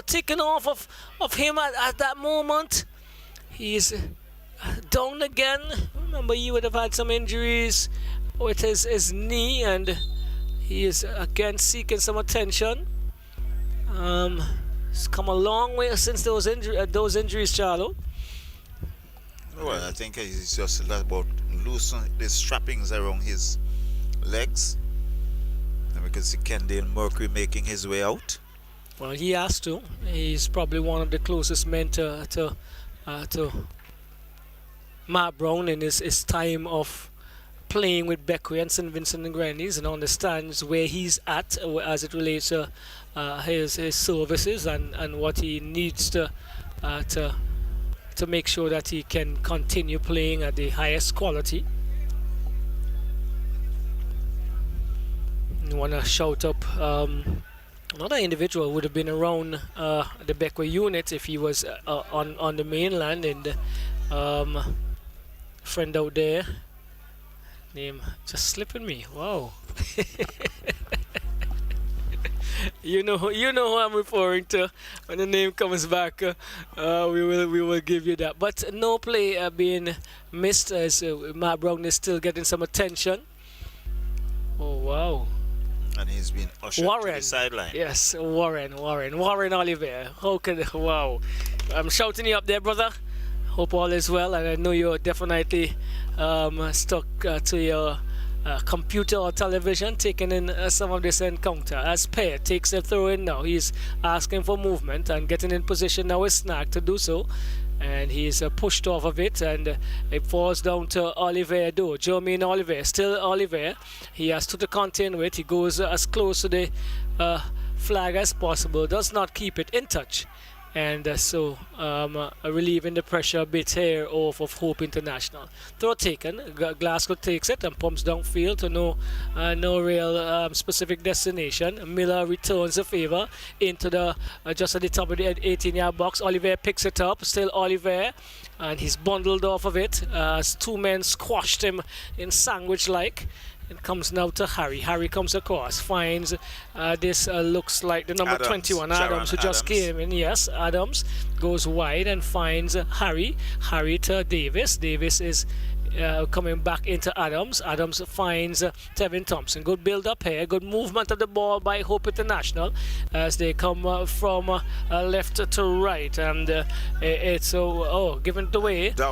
taken off of him at that moment. He's down again. Remember, he would have had some injuries with his knee, and he is again seeking some attention. It's come a long way since those injuries, Charlo. Well, I think he's just about loosening the strappings around his legs. And we can see Kendall Mercury making his way out. Well, he has to. He's probably one of the closest men to Matt Brown in his time of playing with Bequia and St. Vincent and Grenadines, and understands where he's at as it relates to his services and what he needs to make sure that he can continue playing at the highest quality. I want to shout up another individual who would have been around the Bequia unit if he was on the mainland, and friend out there, name just slipping me. Wow. You know who I'm referring to. When the name comes back, we will give you that. But no play being missed, as Matt Brown is still getting some attention. Oh wow! And he's been ushered to the sideline. Yes, Warren Oliver. Wow! I'm shouting you up there, brother. Hope all is well, and I know you're definitely stuck to your computer or television, taking in some of this encounter. As Pear takes the throw in now, he's asking for movement and getting in position now is Snack to do so, and he's pushed off of it, and it falls down to Oliver though. Jermaine Oliver, still Oliver. He has to contain with. He goes as close to the flag as possible, does not keep it in touch. And so relieving the pressure a bit here off of Hope International. Throw taken. Glasgow takes it and pumps downfield to no real specific destination. Miller returns a favor into the just at the top of the 18-yard box. Oliver picks it up. Still Oliver, and he's bundled off of it as two men squashed him in sandwich-like. It comes now to Harry. Harry comes across, finds this looks like the number 21, Adams, who just came in. Yes, Adams goes wide and finds Harry. Harry to Davis. Davis is coming back into Adams. Adams finds Tevin Thompson. Good build up here. Good movement of the ball by Hope International as they come from left to right. And it's given it away. That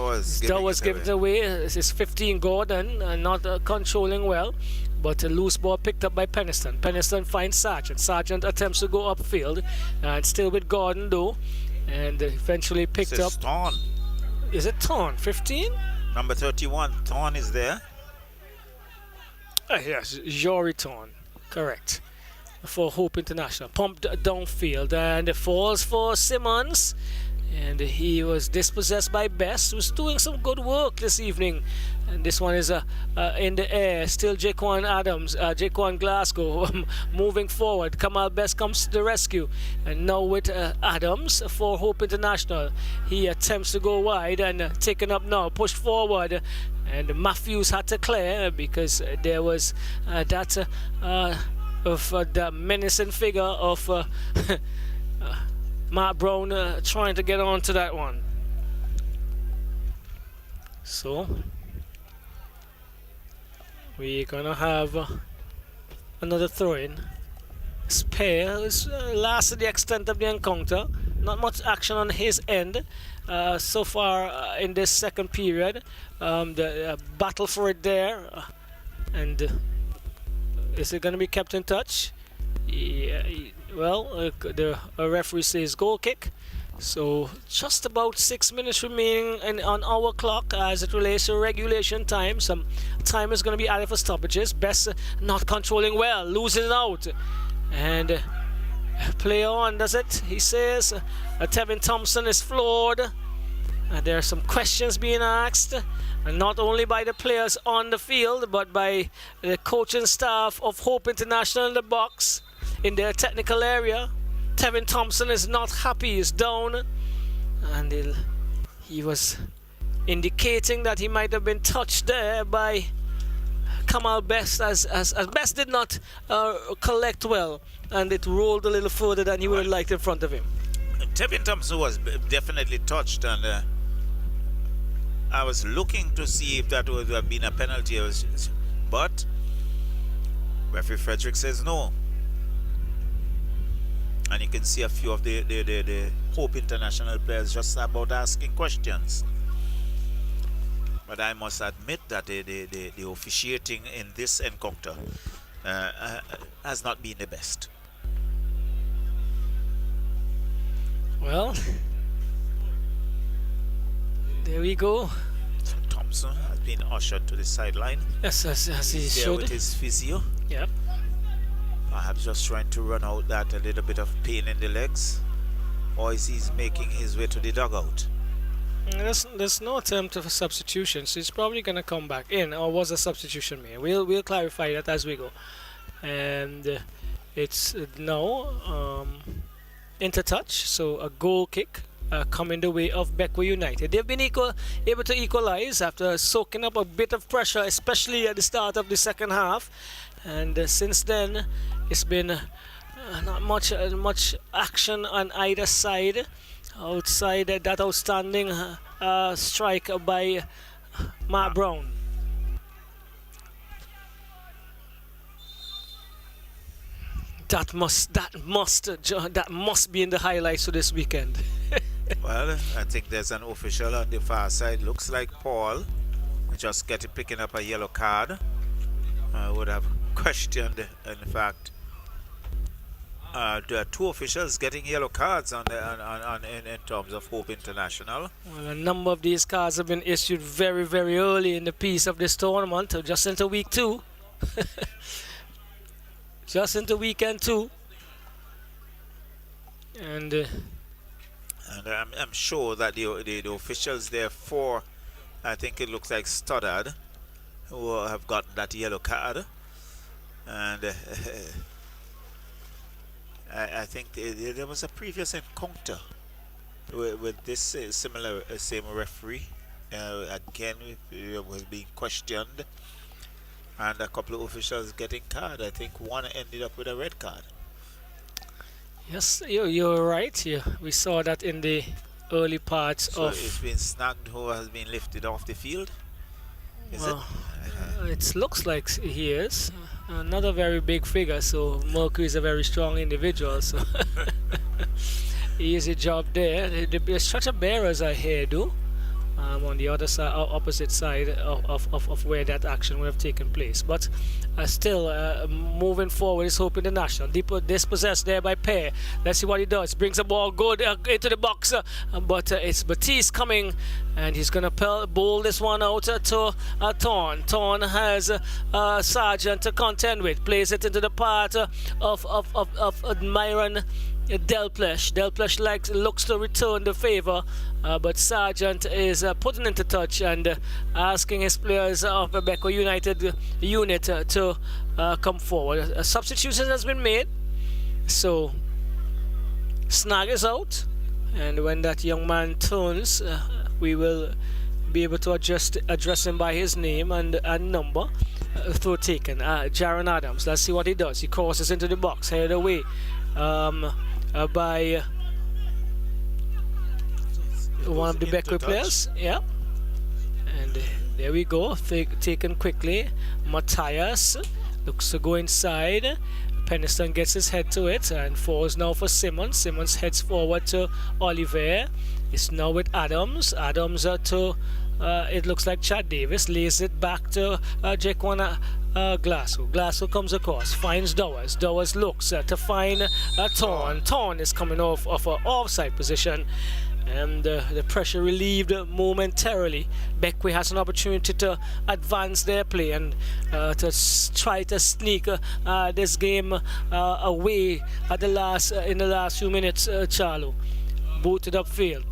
was given it away. It's 15 Gordon, not controlling well. But a loose ball picked up by Peniston. Peniston finds Sargent. Sargent attempts to go upfield. And still with Gordon though. And eventually picked up. Torn. Is it Torn? 15? Number 31, Torn is there. Yes, Jory Torn, correct. For Hope International. Pumped downfield and it falls for Simmons. And he was dispossessed by Best, who's doing some good work this evening. And this one is in the air. Still Jaquan Glasgow moving forward. Kamal Best comes to the rescue. And now with Adams for Hope International. He attempts to go wide and taken up now, pushed forward. And Matthews had to clear because there was that of the menacing figure of Matt Brown trying to get on to that one. So we're gonna have another throw-in. Spare is last at the extent of the encounter. Not much action on his end so far in this second period. The battle for it there, and is it gonna be kept in touch? Yeah. Well, the referee says goal kick. So just about 6 minutes remaining on our clock as it relates to regulation time. Some time is going to be added for stoppages. Best not controlling well, losing it out. And play on, does it? He says Tevin Thompson is floored. There are some questions being asked, and not only by the players on the field, but by the coaching staff of Hope International in the box, in their technical area. Tevin Thompson is not happy. He's down, and he was indicating that he might have been touched there by Kamal Best, as Best did not collect well, and it rolled a little further than he would have liked in front of him. Tevin Thompson was definitely touched, and I was looking to see if that would have been a penalty, but referee Frederick says no. And you can see a few of the Hope International players just about asking questions. But I must admit that the officiating in this encounter has not been the best. Well, there we go. So Thompson has been ushered to the sideline. Yes, as he He's there should. with his physio. Yep. Perhaps just trying to run out that a little bit of pain in the legs, or is he making his way to the dugout? There's no attempt of a substitution, so he's probably going to come back in, or was a substitution made? We'll clarify that as we go. And it's now into touch, so a goal kick coming the way of Bequia United. They've been able to equalize after soaking up a bit of pressure, especially at the start of the second half. And since then, it's been not much action on either side. Outside that outstanding strike by Mark Brown. That must be in the highlights for this weekend. Well, I think there's an official on the far side. Looks like Paul just picking up a yellow card. I would have questioned, in fact, there are two officials getting yellow cards in terms of Hope International. Well, a number of these cards have been issued very, very early in the piece of this tournament, just into week 2. Just into weekend 2. And I'm sure that the officials there for, I think it looks like Stoddard, who have gotten that yellow card. And I think there was a previous encounter with this same referee. Again, it was being questioned, and a couple of officials getting card. I think one ended up with a red card. Yes, you're right. We saw that in the early parts so of. It's been snagged. Who has been lifted off the field? It looks like he is. Not a very big figure, so Mercury is a very strong individual, so easy job there. The stretcher bearers are here, do on the other side, opposite side of where that action would have taken place. But still, moving forward is Hope International. Dispossessed there by Pear. Let's see what he does. Brings the ball good into the box, but it's Batiste coming, and he's going to bowl this one out to Thorn. Thorn has Sargent to contend with. Plays it into the part of Myron Delplesh. Delplesh looks to return the favor, but Sargent is putting into touch and asking his players of the Bequia United unit to come forward. A substitution has been made, so Snag is out, and when that young man turns, we will be able to address him by his name and number. Throw taken. Jaron Adams. Let's see what he does. He crosses into the box, headed away by one of the Bequia players. Yeah. And there we go. Taken quickly. Matthias looks to go inside. Peniston gets his head to it and falls now for Simmons. Simmons heads forward to Oliver. It's now with Adams. Adams to it looks like Chad Davis. Lays it back to Jaquan Glasgow. Glasgow comes across, finds Dowers. Dowers looks to find Thorn. Thorn is coming off of an offside position, and the pressure relieved momentarily. Bequia has an opportunity to advance their play and to try to sneak this game away at in the last few minutes. Charlo booted upfield.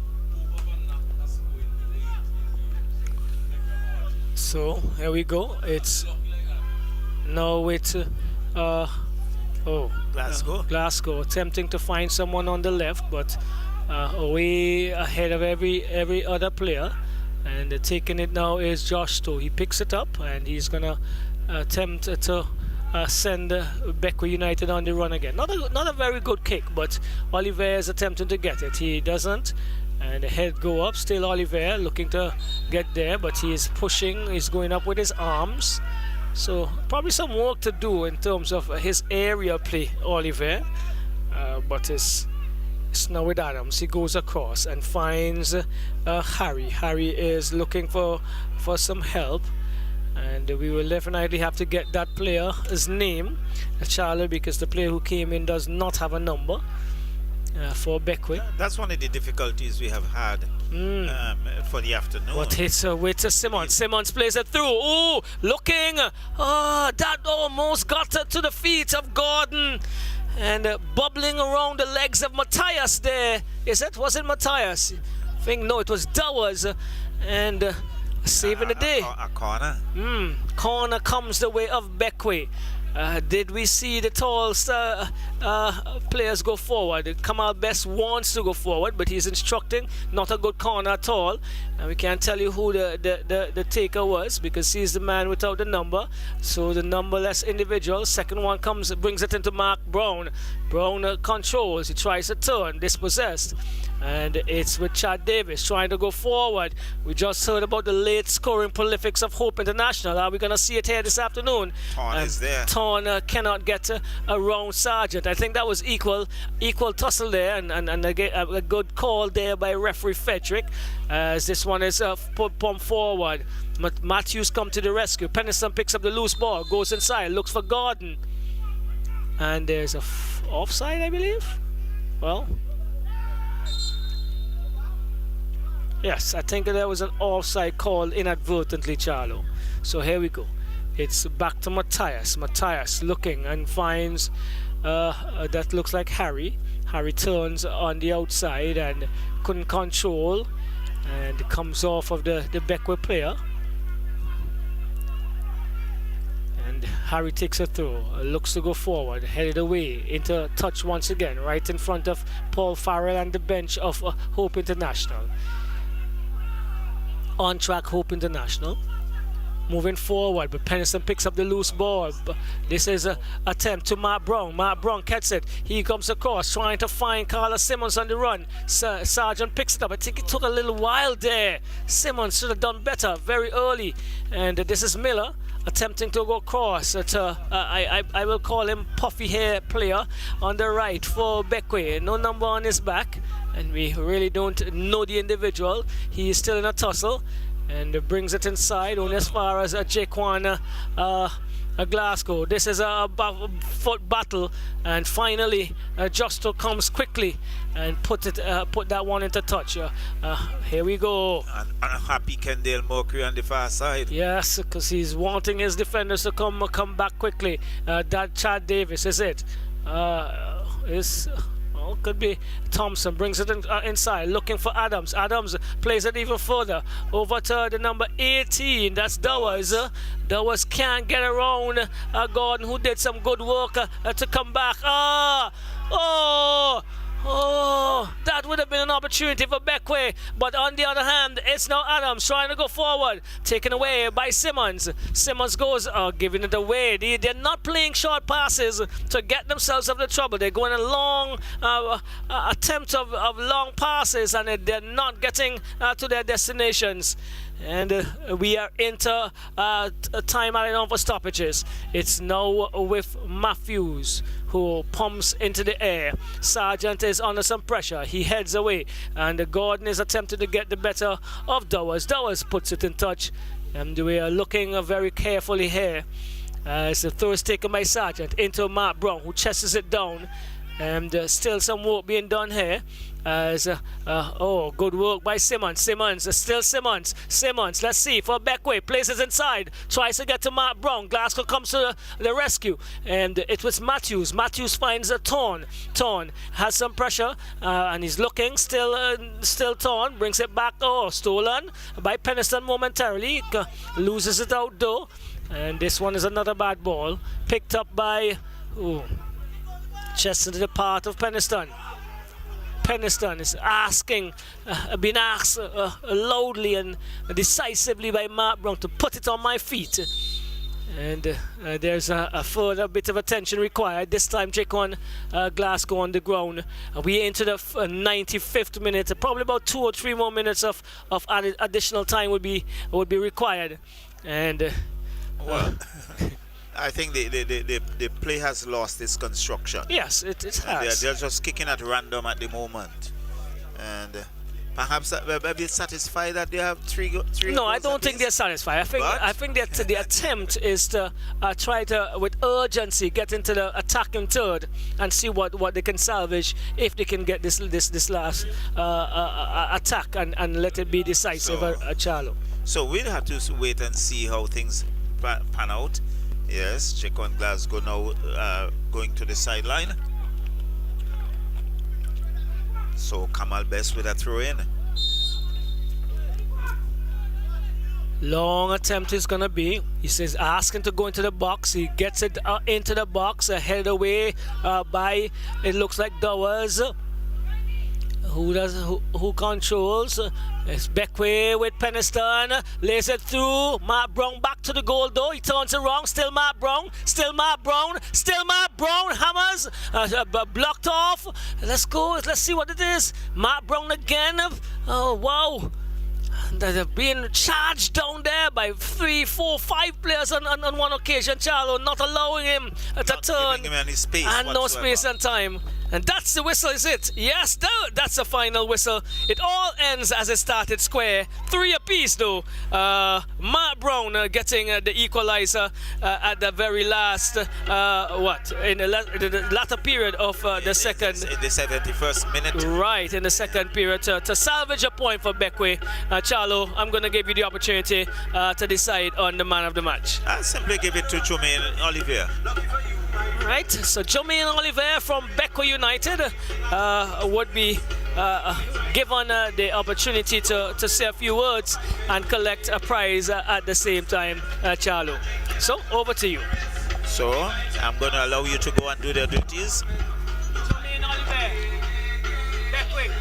So here we go. It's now with Oh, Glasgow. attempting to find someone on the left, but way ahead of every other player. And taking it now is Josh Stowe. He picks it up and he's gonna attempt to send Bequia United on the run again. Not a very good kick, but Oliver is attempting to get it. He doesn't, and the head go up. Still Oliver looking to get there, but he is pushing. He's going up with his arms. So probably some work to do in terms of his area play, Oliver. But it's now with Adams. He goes across and finds Harry. Harry is looking for some help. And we will definitely have to get that player's name, Charlie, because the player who came in does not have a number for Bequia. That's one of the difficulties we have had for the afternoon. But it's with Simmons. Simmons plays it through. Oh, looking. Oh, that almost got to the feet of Gordon. And bubbling around the legs of Matthias there. Was it Matthias? I think, no, it was Dowers. And saving the day. A corner. Corner comes the way of Bequia. Did we see the tall players go forward? Kamal Best wants to go forward, but he's instructing not a good corner at all. And we can't tell you who the taker was because he's the man without the number. So the numberless individual. Second one brings it into Mark Brown. Brown controls. He tries to turn, dispossessed. And it's with Chad Davis trying to go forward. We just heard about the late scoring prolifics of Hope International. Are we going to see it here this afternoon? Torn is there. Torn cannot get around Sargent. I think that was equal tussle there, and a good call there by referee Frederick. As this one is pumped forward. Matthews come to the rescue. Penniston picks up the loose ball, goes inside, looks for Gordon. And there's a offside, I believe. Well, yes, I think there was an offside call inadvertently, Charlo. So here we go. It's back to Matthias. Matthias looking and finds that looks like Harry. Harry turns on the outside and couldn't control and comes off of the Bequia player. And Harry takes it through, looks to go forward, headed away into touch once again, right in front of Paul Farrell and the bench of Hope International. On track, Hope International. Moving forward, but Penniston picks up the loose ball. This is an attempt to Mark Brown. Mark Brown gets it. He comes across, trying to find Carlos Simmons on the run. Sargent picks it up. I think it took a little while there. Simmons should have done better very early. And this is Miller attempting to go across. I will call him puffy hair player on the right for Bequia. No number on his back. And we really don't know the individual. He is still in a tussle. And brings it inside only as far as Jaquan Glasgow. This is a foot battle, and finally Justo comes quickly and put that one into touch. Here we go. And happy Kendall Mercury on the far side. Yes, because he's wanting his defenders to come back quickly. That Chad Davis is it. Could be Thompson, brings it inside, looking for Adams. Adams plays it even further over to the number 18. That's Dowers. Dowers can't get around Gordon, who did some good work to come back. That would have been an opportunity for Bequia, but on the other hand, it's now Adams trying to go forward, taken away by Simmons. Simmons goes, giving it away. They're not playing short passes to get themselves out of trouble. They're going a long attempt of long passes, and they're not getting to their destinations. And we are into time added for stoppages. It's now with Matthews, who pumps into the air. Sargent is under some pressure. He heads away, and Gordon is attempting to get the better of Dowers. Dowers puts it in touch, and we are looking very carefully here. As the throw is taken by Sargent into Mark Brown, who chases it down. And still some work being done here. As good work by Simmons. Still Simmons. Let's see for Bequia. Places inside. Tries to get to Mark Brown. Glasgow comes to the rescue. And it was Matthews. Matthews finds a Torn. Torn has some pressure. And he's looking. Still Torn. Brings it back. Stolen by Penniston momentarily. Loses it out though. And this one is another bad ball. Picked up by... Chest into the part of Penistone. Penistone is asking, being asked loudly and decisively by Mark Brown to put it on my feet. And there's a further bit of attention required. This time, Jaquan Glasgow on the ground. We're into the 95th minute. Probably about 2 or 3 more minutes of additional time would be required. And well, I think the play has lost its construction. Yes, it has. They're just kicking at random at the moment. And perhaps they're satisfied that they have three No, I don't think they're satisfied. I think that the attempt is to try to, with urgency, get into the attacking third and see what they can salvage if they can get this last attack and let it be decisive at Charlo. So we'll have to wait and see how things pan out. Yes, Jaquan Glasgow now going to the sideline. So Kamal Best with a throw in. Long attempt is gonna be. He says asking to go into the box. He gets it into the box, headed away by, it looks like Dowers. Who controls? It's Bequia with Penistone. Lays it through. Mark Brown back to the goal though. He turns it wrong. Still Mark Brown. Still Mark Brown. Still Mark Brown. Hammers. Blocked off. Let's go. Let's see what it is. Mark Brown again. Oh, wow. They're being charged down there by 3, 4, 5 players on one occasion. Charlo not allowing him to turn. Giving him any space and no whatsoever. space and time. And that's the whistle, is it? Yes, that's the final whistle. It all ends as it started square. 3 apiece, though. Mark Brown getting the equalizer at the very last, in the latter period of the second. In the 71st minute. Right, in the second period to salvage a point for Bequia. Charlo, I'm going to give you the opportunity to decide on the man of the match. I'll simply give it to Jermaine Olivier. Right, so Jermaine Olivier from Bequia United would be given the opportunity to say a few words and collect a prize at the same time, Charlo. So, over to you. So, I'm going to allow you to go and do the duties. Jermaine Olivier, Bequia.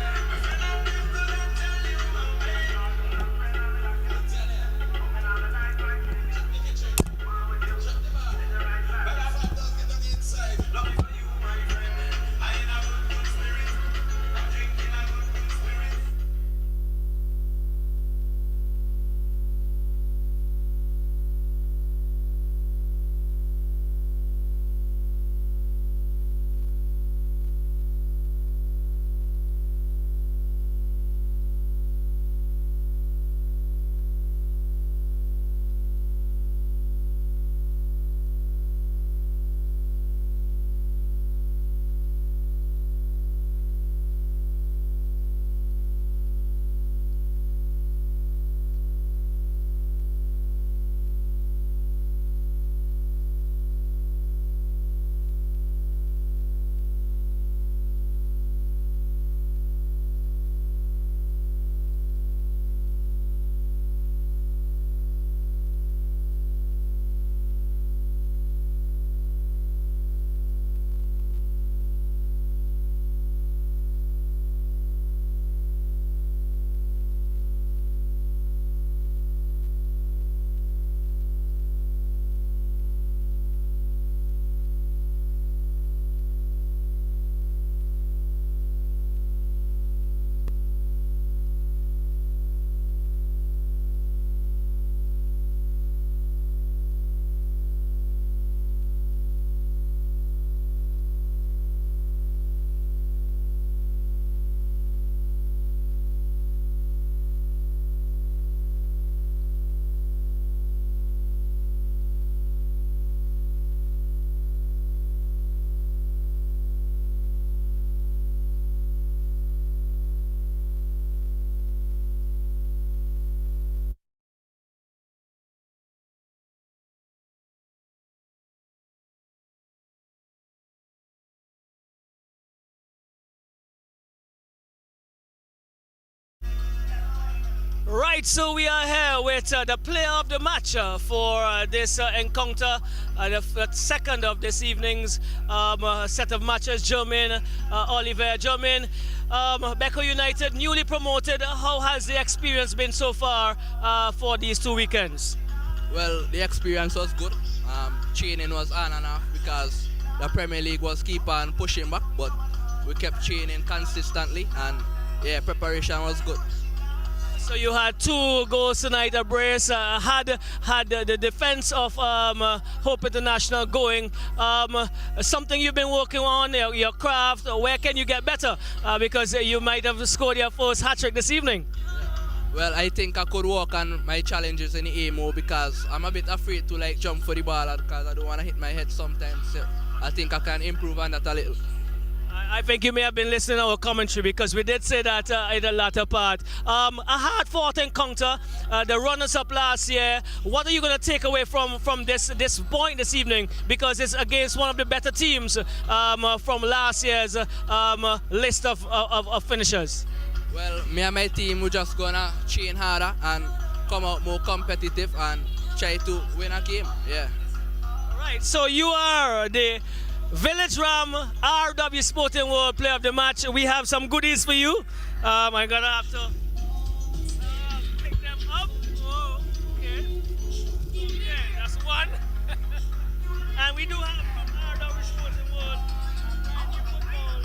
Right, so we are here with the player of the match for this encounter, the second of this evening's set of matches. Jermaine Oliver. Jermaine, Bequia United newly promoted. How has the experience been so far for these 2 weekends? Well, the experience was good. Training was on and off because the Premier League was keep on pushing back, but we kept training consistently, and yeah, preparation was good. So you had 2 goals tonight, a brace, had the defense of Hope International going. Something you've been working on, your craft. Where can you get better? Because you might have scored your first hat-trick this evening. Well, I think I could work on my challenges in the aim more because I'm a bit afraid to like jump for the ball because I don't want to hit my head sometimes. So I think I can improve on that a little. I think you may have been listening to our commentary because we did say that in the latter part. A hard-fought encounter, the runners-up last year. What are you going to take away from this point this evening? Because it's against one of the better teams from last year's list of finishers. Well, me and my team, we're just going to train harder and come out more competitive and try to win a game. Yeah. All right, so you are the Village Ram RW Sporting World Player of the Match. We have some goodies for you. I'm gonna have to pick them up. Oh, okay. Okay, that's one. And we do have from RW Sporting World football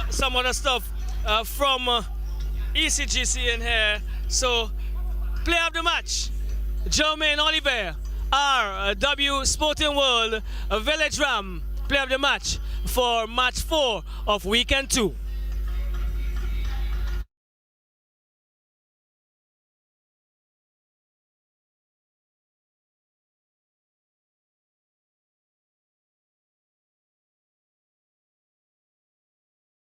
and some other stuff from ECGC in here. So, Player of the Match, Jermaine Oliver, RW Sporting World Village Ram Player of the Match for match 4 of weekend 2.